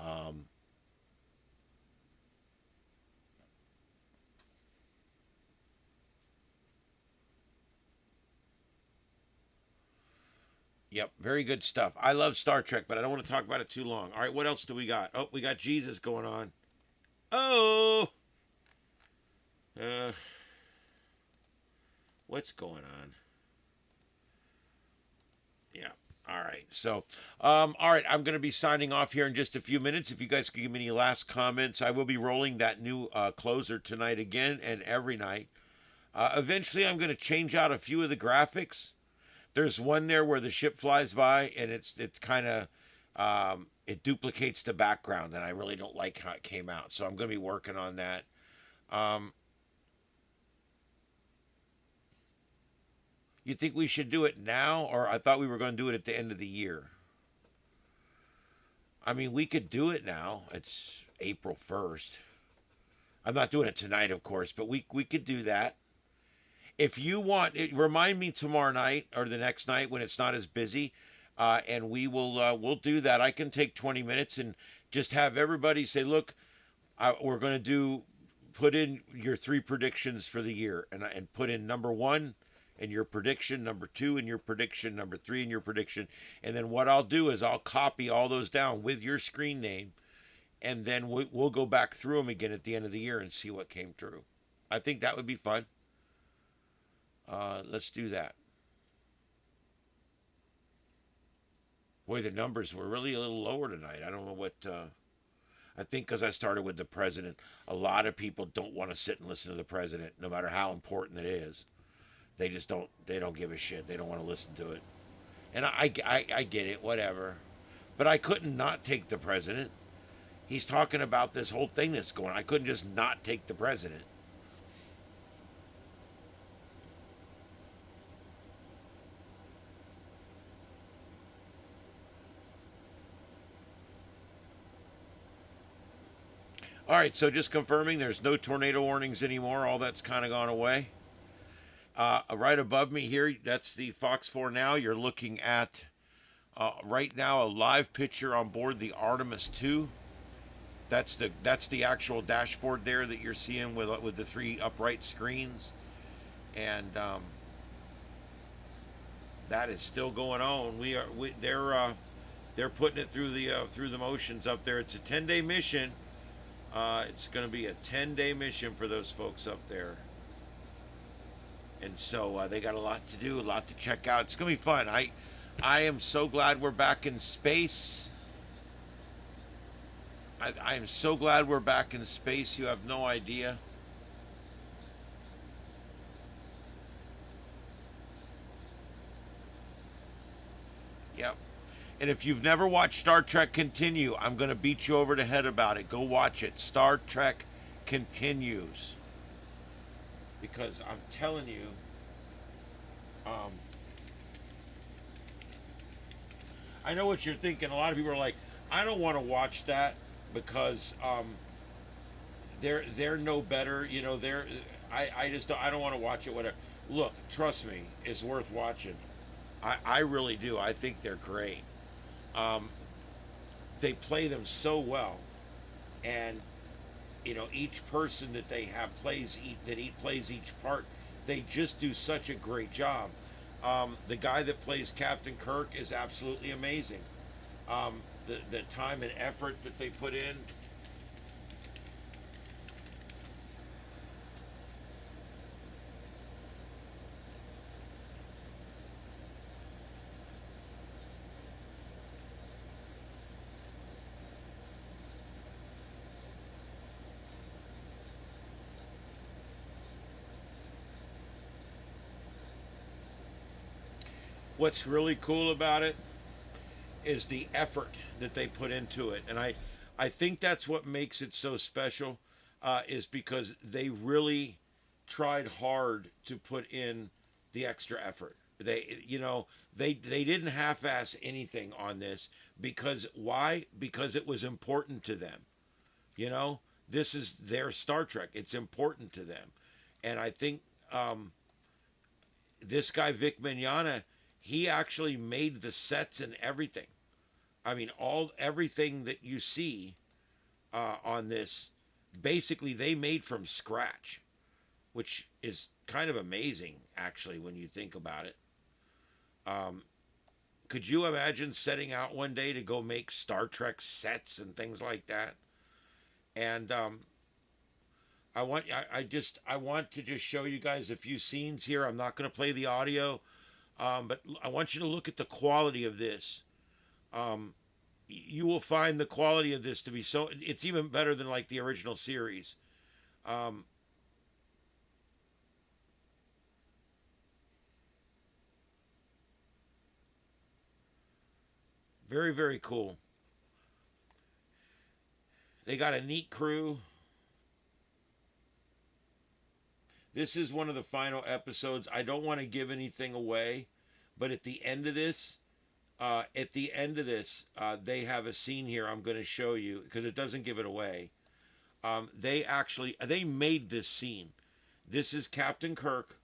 Um, Yep, very good stuff. I love Star Trek, but I don't want to talk about it too long. All right, what else do we got? Oh, we got Jesus going on. Oh, uh, what's going on? Yeah. All right. So, all right. I'm going to be signing off here in just a few minutes. If you guys can give me any last comments, I will be rolling that new closer tonight again and every night. Eventually, I'm going to change out a few of the graphics. There's one there where the ship flies by, and it's kind of it duplicates the background, and I really don't like how it came out. So I'm going to be working on that. Um, you think we should do it now, or I thought we were going to do it at the end of the year? I mean, we could do it now. It's April 1st. I'm not doing it tonight, of course, but we could do that. If you want, remind me tomorrow night or the next night when it's not as busy, and we'll do that. I can take 20 minutes and just have everybody say, look, we're going to put in your 3 predictions for the year, and put in number 1 in your prediction, number 2 in your prediction, number 3 in your prediction, and then what I'll do is I'll copy all those down with your screen name, and then we'll go back through them again at the end of the year and see what came through. I think that would be fun. Let's do that. Boy, the numbers were really a little lower tonight. I don't know what. I think because I started with the president, a lot of people don't want to sit and listen to the president, no matter how important it is. They just don't. They don't give a shit. They don't want to listen to it. And I get it, whatever. But I couldn't not take the president. He's talking about this whole thing that's going on. I couldn't just not take the president. All right, so just confirming there's no tornado warnings anymore. All that's kind of gone away. Right above me here, that's the Fox 4 Now. You're looking at, right now, a live picture on board the Artemis II. That's the actual dashboard there that you're seeing with the 3 upright screens. And that is still going on. They're putting it through the motions up there. It's a 10-day mission. It's going to be a 10-day mission for those folks up there. And so they got a lot to do, a lot to check out. It's going to be fun. I am so glad we're back in space. I am so glad we're back in space. You have no idea. Yep. And if you've never watched Star Trek Continue, I'm going to beat you over the head about it. Go watch it. Star Trek Continues. Because I'm telling you, I know what you're thinking. A lot of people are like, I don't want to watch that because they're no better. You know, I don't want to watch it. Whatever. Look, trust me, it's worth watching. I really do. I think they're great. They play them so well, and you know, each person that they have plays each part. They just do such a great job. The guy that plays Captain Kirk is absolutely amazing. The time and effort that they put in. What's really cool about it is the effort that they put into it, and I think that's what makes it so special, is because they really tried hard to put in the extra effort. They didn't half-ass anything on this. Because why? Because it was important to them. You know, this is their Star Trek. It's important to them, and I think this guy Vic Mignogna, he actually made the sets and everything. I mean, everything that you see on this, basically they made from scratch, which is kind of amazing, actually, when you think about it. Could you imagine setting out one day to go make Star Trek sets and things like that? And I want to just show you guys a few scenes here. I'm not going to play the audio, but I want you to look at the quality of this. You will find the quality of this to be so. It's even better than like the original series. Very, very cool. They got a neat crew. This is one of the final episodes. I don't want to give anything away, but at the end of this, they have a scene here I'm going to show you because it doesn't give it away. They made this scene. This is Captain Kirk.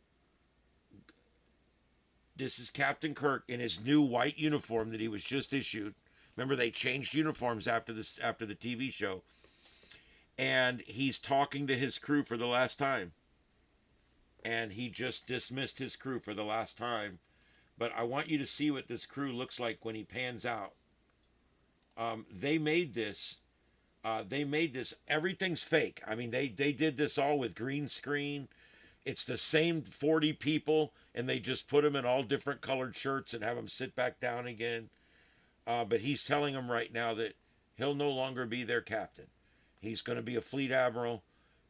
This is Captain Kirk in his new white uniform that he was just issued. Remember, they changed uniforms after the TV show. And he's talking to his crew for the last time. And he just dismissed his crew for the last time. But I want you to see what this crew looks like when he pans out. They made this. Everything's fake. I mean, they did this all with green screen. It's the same 40 people, and they just put them in all different colored shirts and have them sit back down again. But he's telling them right now that he'll no longer be their captain. He's going to be a fleet admiral.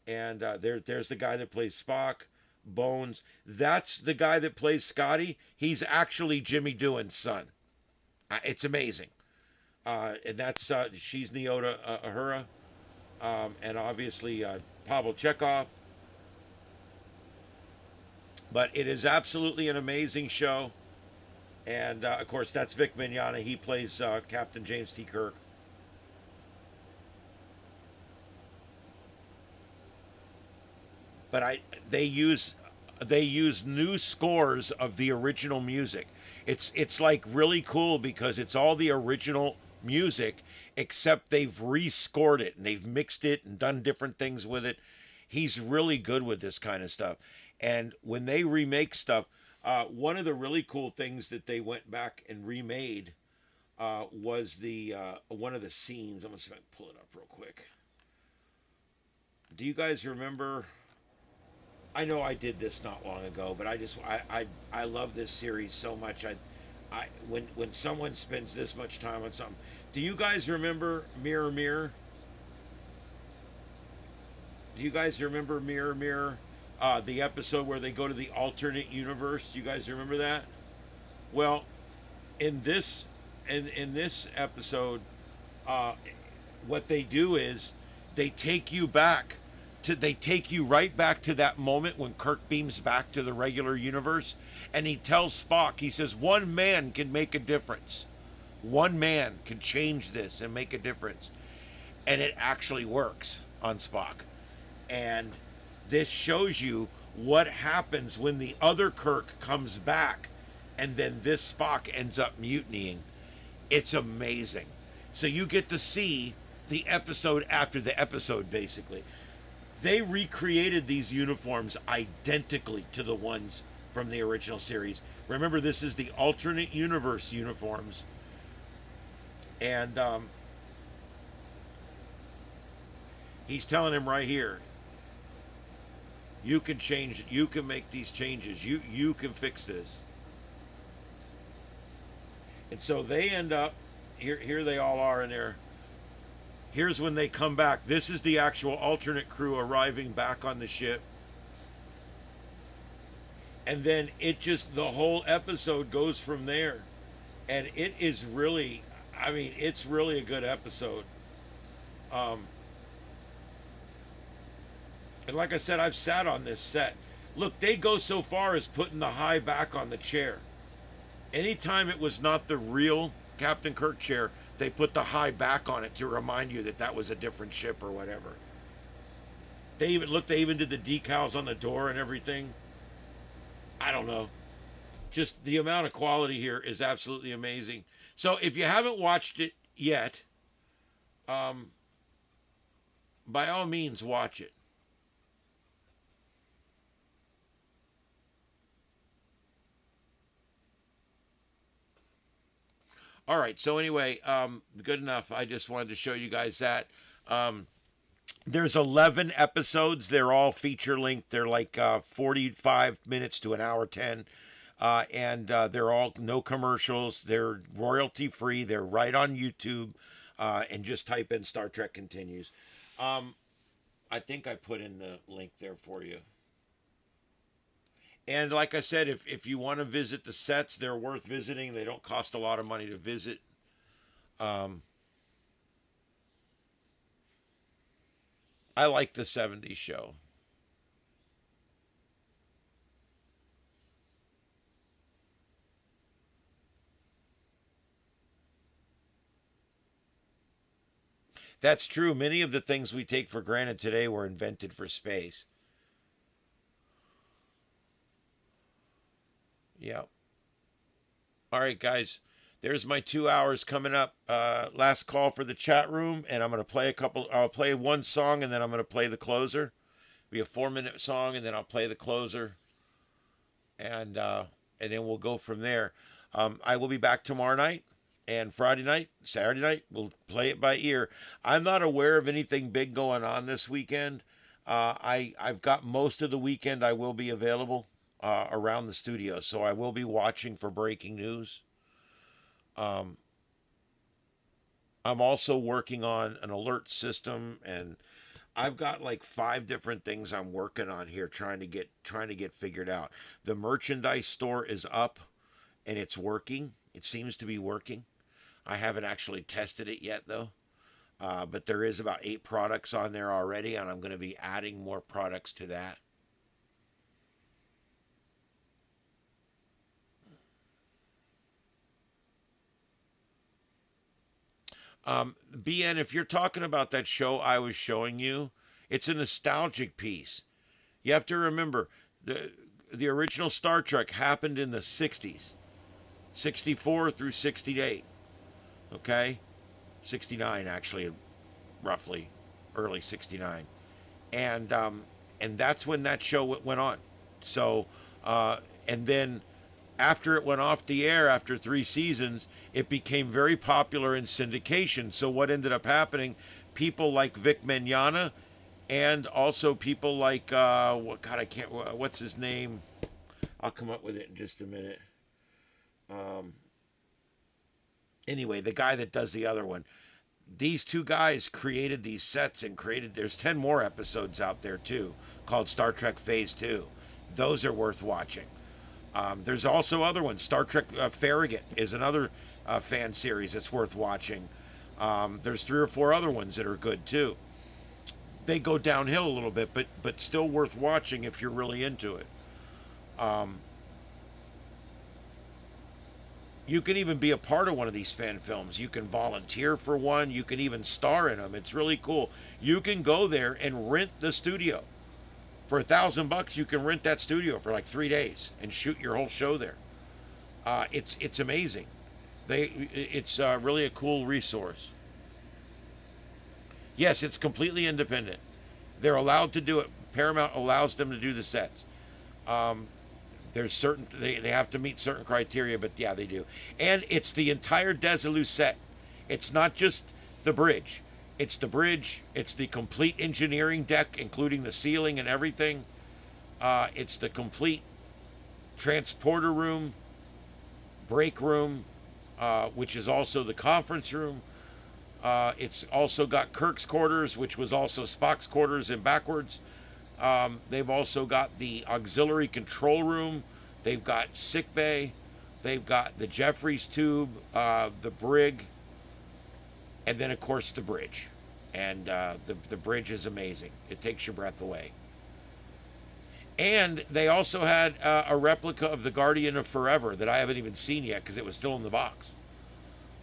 And there's the guy that plays Spock, Bones. That's the guy that plays Scotty. He's actually Jimmy Doohan's son. It's amazing. And that's she's Nyota Uhura. And obviously Pavel Chekhov. But it is absolutely an amazing show. And, of course, that's Vic Mignogna. He plays Captain James T. Kirk. But they use new scores of the original music. It's like really cool because it's all the original music, except they've rescored it and they've mixed it and done different things with it. He's really good with this kind of stuff. And when they remake stuff, one of the really cool things that they went back and remade was one of the scenes. I'm going to see if I can pull it up real quick. Do you guys remember? I know I did this not long ago, but I love this series so much. When someone spends this much time on something. Do you guys remember Mirror Mirror? Do you guys remember Mirror Mirror? The episode where they go to the alternate universe. You guys remember that? Well, in this episode, what they do is they take you right back to that moment when Kirk beams back to the regular universe, and he tells Spock, he says, one man can make a difference. One man can change this and make a difference. And it actually works on Spock. And this shows you what happens when the other Kirk comes back and then this Spock ends up mutinying. It's amazing. So you get to see the episode after the episode, basically. They recreated these uniforms identically to the ones from the original series. Remember, this is the alternate universe uniforms. And he's telling him right here, you can change it. You can make these changes. You can fix this. And so they end up, here they all are in there. Here's when they come back. This is the actual alternate crew arriving back on the ship. And then the whole episode goes from there. And it is really, it's really a good episode. And like I said, I've sat on this set. Look, they go so far as putting the high back on the chair. Anytime it was not the real Captain Kirk chair, they put the high back on it to remind you that was a different ship or whatever. They even did the decals on the door and everything. I don't know. Just the amount of quality here is absolutely amazing. So if you haven't watched it yet, by all means, watch it. All right. So anyway, good enough. I just wanted to show you guys that. There's 11 episodes. They're all feature length. They're like 45 minutes to an hour 10. And they're all no commercials. They're royalty free. They're right on YouTube. And just type in Star Trek Continues. I think I put in the link there for you. And like I said, if you want to visit the sets, they're worth visiting. They don't cost a lot of money to visit. I like the 70s show. That's true. Many of the things we take for granted today were invented for space. Yeah. All right, guys. There's my 2 hours coming up. Last call for the chat room, and I'm going to play a couple. I'll play one song, and then I'm going to play the closer. It'll be a 4-minute song, and then I'll play the closer, and then we'll go from there. I will be back tomorrow night, and Friday night, Saturday night. We'll play it by ear. I'm not aware of anything big going on this weekend. I've got most of the weekend. I will be available around the studio, so I will be watching for breaking news. I'm also working on an alert system, and I've got like 5 different things I'm working on here, trying to get figured out. The merchandise store is up, and it's working. It seems to be working. I haven't actually tested it yet though, but there is about 8 products on there already, and I'm going to be adding more products to that. BN, if you're talking about that show I was showing you, it's a nostalgic piece. You have to remember, the original Star Trek happened in the 60s, 64 through 68, okay? 69, actually, roughly, early 69. And that's when that show went on. So, and then after it went off the air, after 3 seasons, it became very popular in syndication. So what ended up happening, people like Vic Mignogna, and also people like, what's his name? I'll come up with it in just a minute. Anyway, the guy that does the other one. These 2 guys created these sets and there's 10 more episodes out there too, called Star Trek Phase 2. Those are worth watching. There's also other ones. Star Trek Farragut is another fan series that's worth watching. There's 3 or 4 other ones that are good too. They go downhill a little bit, but still worth watching if you're really into it. You can even be a part of one of these fan films. You can volunteer for one. You can even star in them. It's really cool. You can go there and rent the studio. For $1,000, you can rent that studio for like 3 days and shoot your whole show there. It's amazing. It's really a cool resource. Yes, it's completely independent. They're allowed to do it. Paramount allows them to do the sets. There's certain they have to meet certain criteria, but yeah, they do. And it's the entire Desilu set. It's not just the bridge. It's the bridge. It's the complete engineering deck, including the ceiling and everything. It's the complete transporter room, break room, which is also the conference room. It's also got Kirk's quarters, which was also Spock's quarters and backwards. They've also got the auxiliary control room. They've got sick bay. They've got the Jeffries tube, the brig, and then, of course, the bridge. And the bridge is amazing. It takes your breath away. And they also had a replica of the Guardian of Forever that I haven't even seen yet because it was still in the box.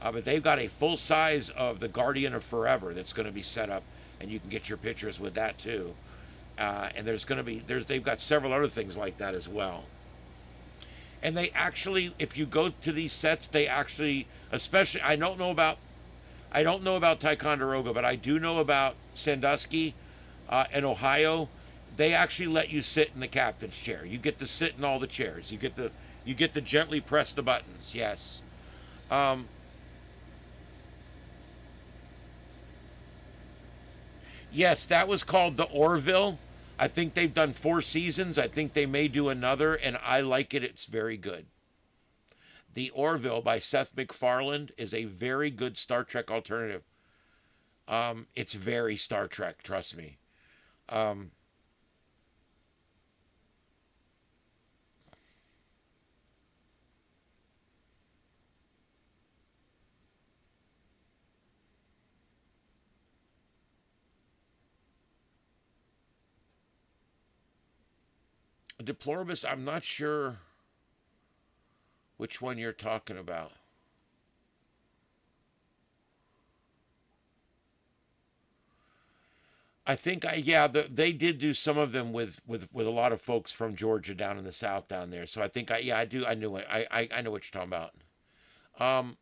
But they've got a full size of the Guardian of Forever that's going to be set up, and you can get your pictures with that too. And they've got several other things like that as well. And they actually, if you go to these sets, they actually, especially, I don't know about Ticonderoga, but I do know about Sandusky and Ohio. They actually let you sit in the captain's chair. You get to sit in all the chairs. You get to gently press the buttons. Yes. Yes, that was called the Orville. I think they've done 4 seasons. I think they may do another, and I like it. It's very good. The Orville by Seth MacFarlane is a very good Star Trek alternative. It's very Star Trek, trust me. Deploribus, I'm not sure which one you're talking about. I think they did do some of them with a lot of folks from Georgia down in the South down there. So I think I knew it. I know what you're talking about. Um,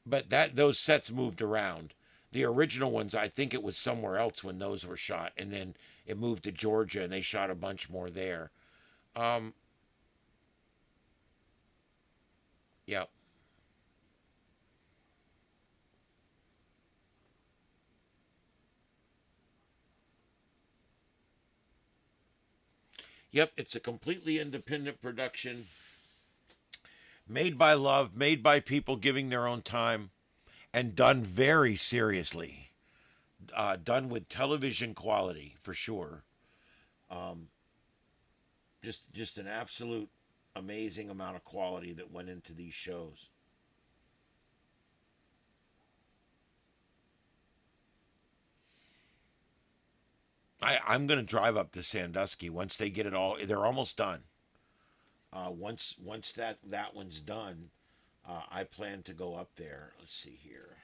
but those sets moved around. The original ones, I think it was somewhere else when those were shot, and then it moved to Georgia and they shot a bunch more there. Um, yeah. Yep, it's a completely independent production, made by love, made by people giving their own time, and done very seriously. Done with television quality for sure. Um, just an absolute amazing amount of quality that went into these shows. I'm gonna drive up to Sandusky once they get it all. They're almost done. Once that one's done, I plan to go up there. Let's see here.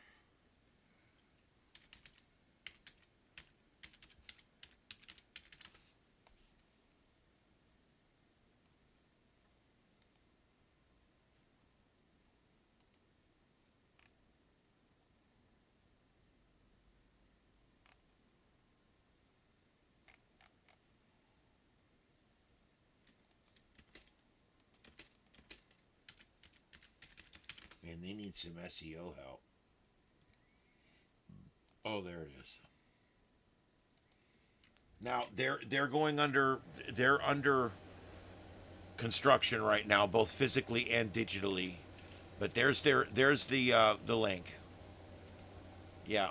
Man, they need some SEO help. Oh, there it is. Now they're under construction right now, both physically and digitally. But there's the link. Yeah.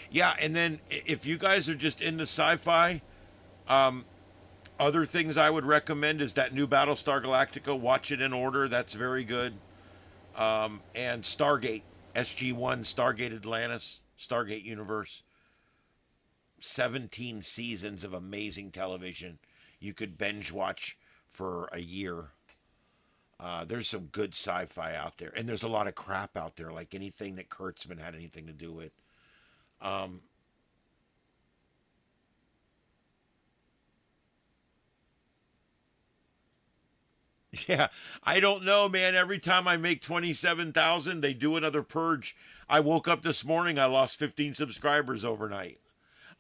Yeah, and then if you guys are just into sci-fi, other things I would recommend is that new Battlestar Galactica. Watch it in order. That's very good. And Stargate, SG-1, Stargate Atlantis, Stargate Universe. 17 seasons of amazing television. You could binge watch for a year. There's some good sci-fi out there, and there's a lot of crap out there, like anything that Kurtzman had anything to do with. Um, yeah, I don't know, man. Every time I make 27,000, they do another purge. I woke up this morning, I lost 15 subscribers overnight.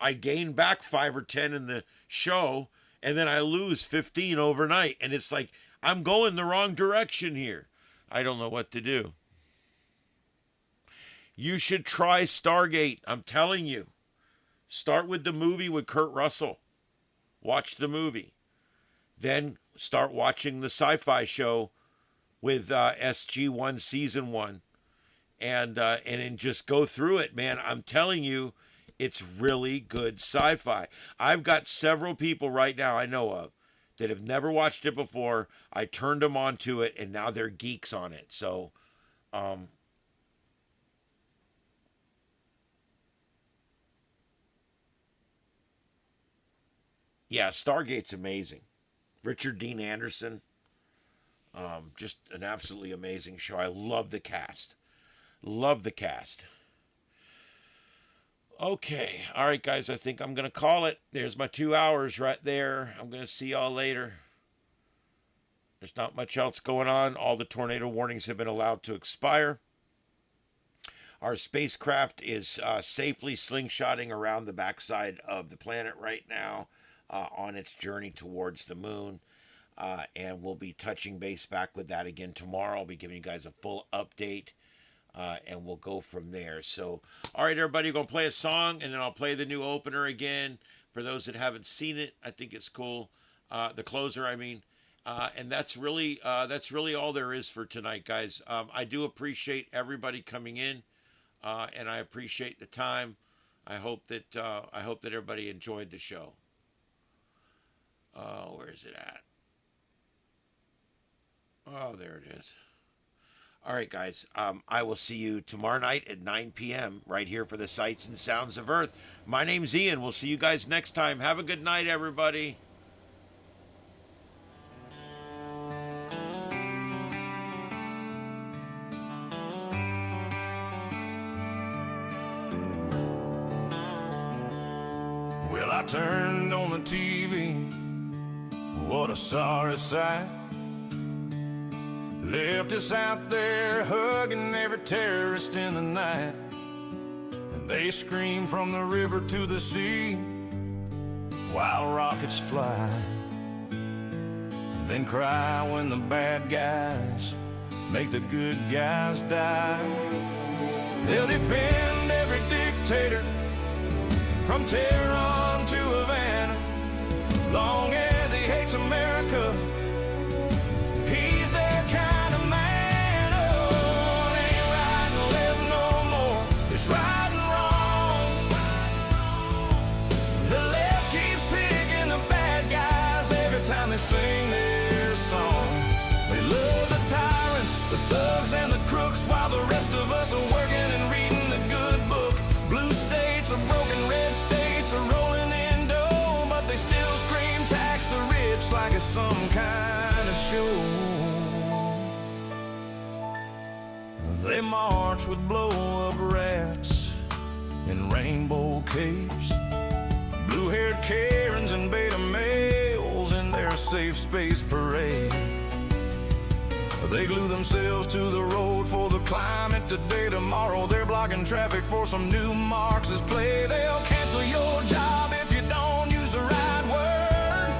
I gain back 5 or 10 in the show, and then I lose 15 overnight, and it's like I'm going the wrong direction here. I don't know what to do. You should try Stargate. I'm telling you. Start with the movie with Kurt Russell. Watch the movie. Then start watching the sci-fi show with SG-1 season 1, and then just go through it, man. I'm telling you, it's really good sci-fi. I've got several people right now I know of that have never watched it before. I turned them on to it, and now they're geeks on it. So, um, yeah, Stargate's amazing. Richard Dean Anderson, just an absolutely amazing show. I love the cast. Love the cast. Okay. All right, guys. I think I'm going to call it. There's my 2 hours right there. I'm going to see y'all later. There's not much else going on. All the tornado warnings have been allowed to expire. Our spacecraft is safely slingshotting around the backside of the planet right now on its journey towards the moon. And we'll be touching base back with that again tomorrow. I'll be giving you guys a full update. And we'll go from there. So, all right, everybody, going to play a song, and then I'll play the new opener again. For those that haven't seen it, I think it's cool. The closer, I mean. And that's really all there is for tonight, guys. I do appreciate everybody coming in, and I appreciate the time. I hope that everybody enjoyed the show. Where is it at? Oh, there it is. All right, guys. I will see you tomorrow night at 9 p.m. right here for the Sights and Sounds of Earth. My name's Ian. We'll see you guys next time. Have a good night, everybody. Well, I turned on the TV. What a sorry sight. Left us out there hugging every terrorist in the night. And they scream from the river to the sea while rockets fly. Then cry when the bad guys make the good guys die. They'll defend every dictator from Tehran to Havana. Long as he hates America, he's their kind of man. Oh, it ain't right to live no more. It's right and wrong. The left keeps picking the bad guys every time they sing their song. They love the tyrants, the thugs, and the crooks, while the rest of us are working and reading the good book. Blue states are broken, red states are rolling in dough, but they still scream tax the rich like it's some kind of show. They march with blow-up rats in rainbow capes, blue-haired Karens and beta males in their safe space parade. They glue themselves to the road for the climate today. Tomorrow they're blocking traffic for some new Marxist play. They'll cancel your job if you don't use the right word,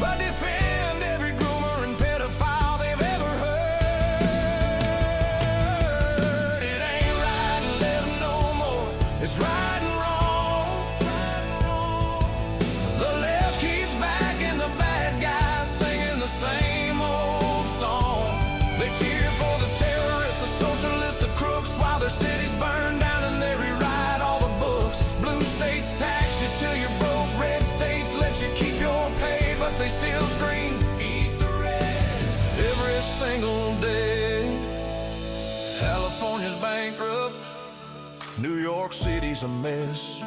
but defend every groomer and pedophile they've ever heard. It ain't right to live no more. It's right and wrong. The left keeps backing the bad guys, singing the same old song. They cheer for the terrorists, the socialists, the crooks, while their cities burn down and they rewrite all the books. Blue states tax you till you're broke, red states let you keep your pay, but they still scream, eat the red, every single day. California's bankrupt, New York City's a mess,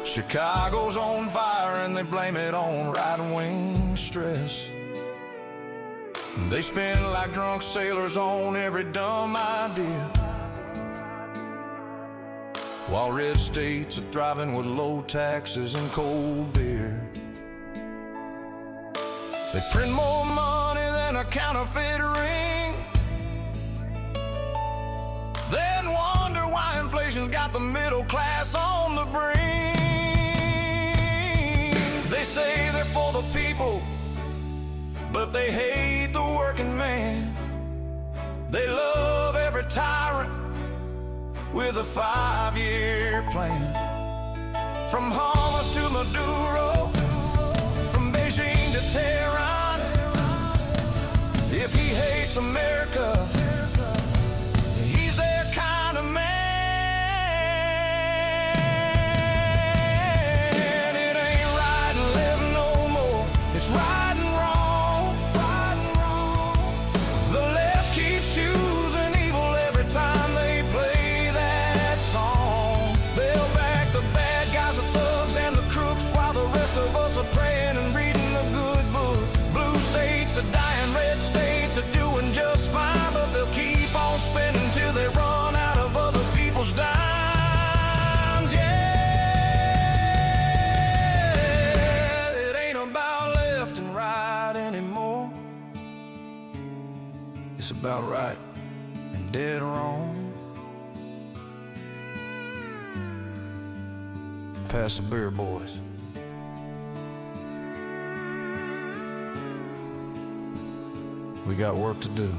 Chicago's on fire and they blame it on right-wing stress. They spend like drunk sailors on every dumb idea, while red states are thriving with low taxes and cold beer. They print more money than a counterfeit ring, then wonder why inflation's got the middle class on the brink. They say they're for the people, but they hate the working man. They love every tyrant with a 5-year plan. From Hamas to Maduro, from Beijing to Tehran, if he hates America, he's their kind of man. It ain't right to live no more. It's right and wrong. The left keeps choosing evil every time they play that song. They'll back the bad guys, the thugs, and the crooks, while the rest of us are praying and reading the good book. Blue states are dying, red states are doing just fine. about right and dead wrong. Pass the beer, boys. We got work to do.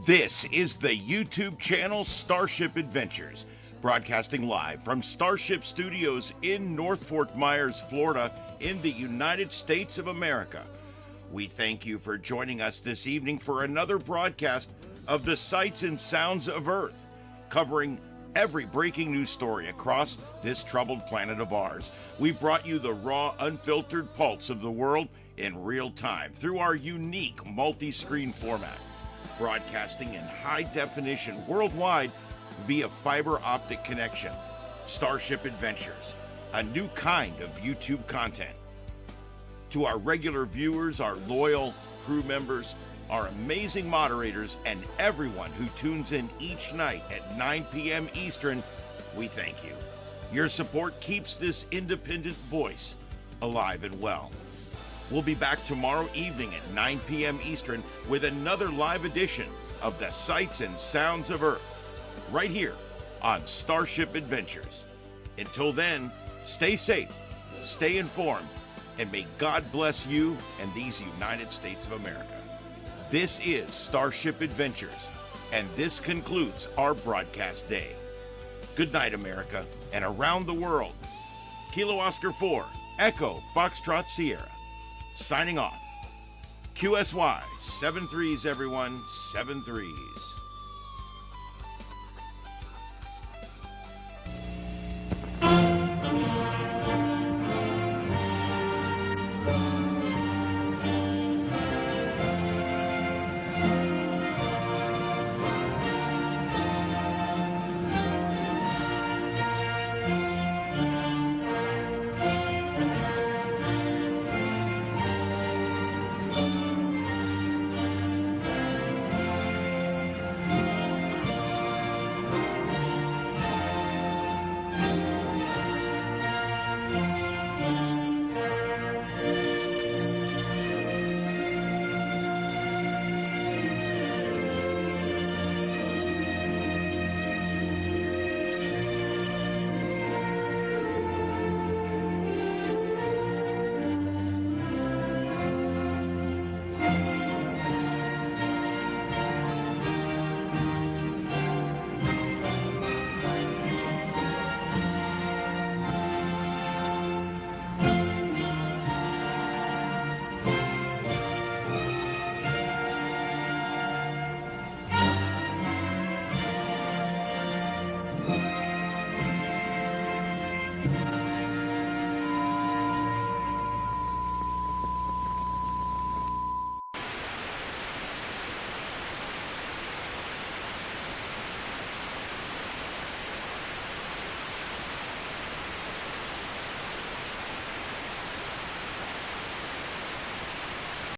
This is the YouTube channel Starship Adventures, broadcasting live from Starship Studios in North Fort Myers, Florida, in the United States of America. We thank you for joining us this evening for another broadcast of the Sights and Sounds of Earth, covering every breaking news story across this troubled planet of ours. We brought you the raw, unfiltered pulse of the world in real time through our unique multi-screen format, broadcasting in high definition worldwide via fiber optic connection. Starship Adventures, a new kind of YouTube content. To our regular viewers, our loyal crew members, our amazing moderators, and everyone who tunes in each night at 9 p.m. Eastern, we thank you. Your support keeps this independent voice alive and well. We'll be back tomorrow evening at 9 p.m. Eastern with another live edition of the Sights and Sounds of Earth, right here on Starship Adventures. Until then, stay safe, stay informed, and may God bless you and these United States of America. This is Starship Adventures, and this concludes our broadcast day. Good night, America, and around the world. Kilo Oscar 4, Echo Foxtrot Sierra. Signing off. QSY, 7 3s, everyone, 7 3s.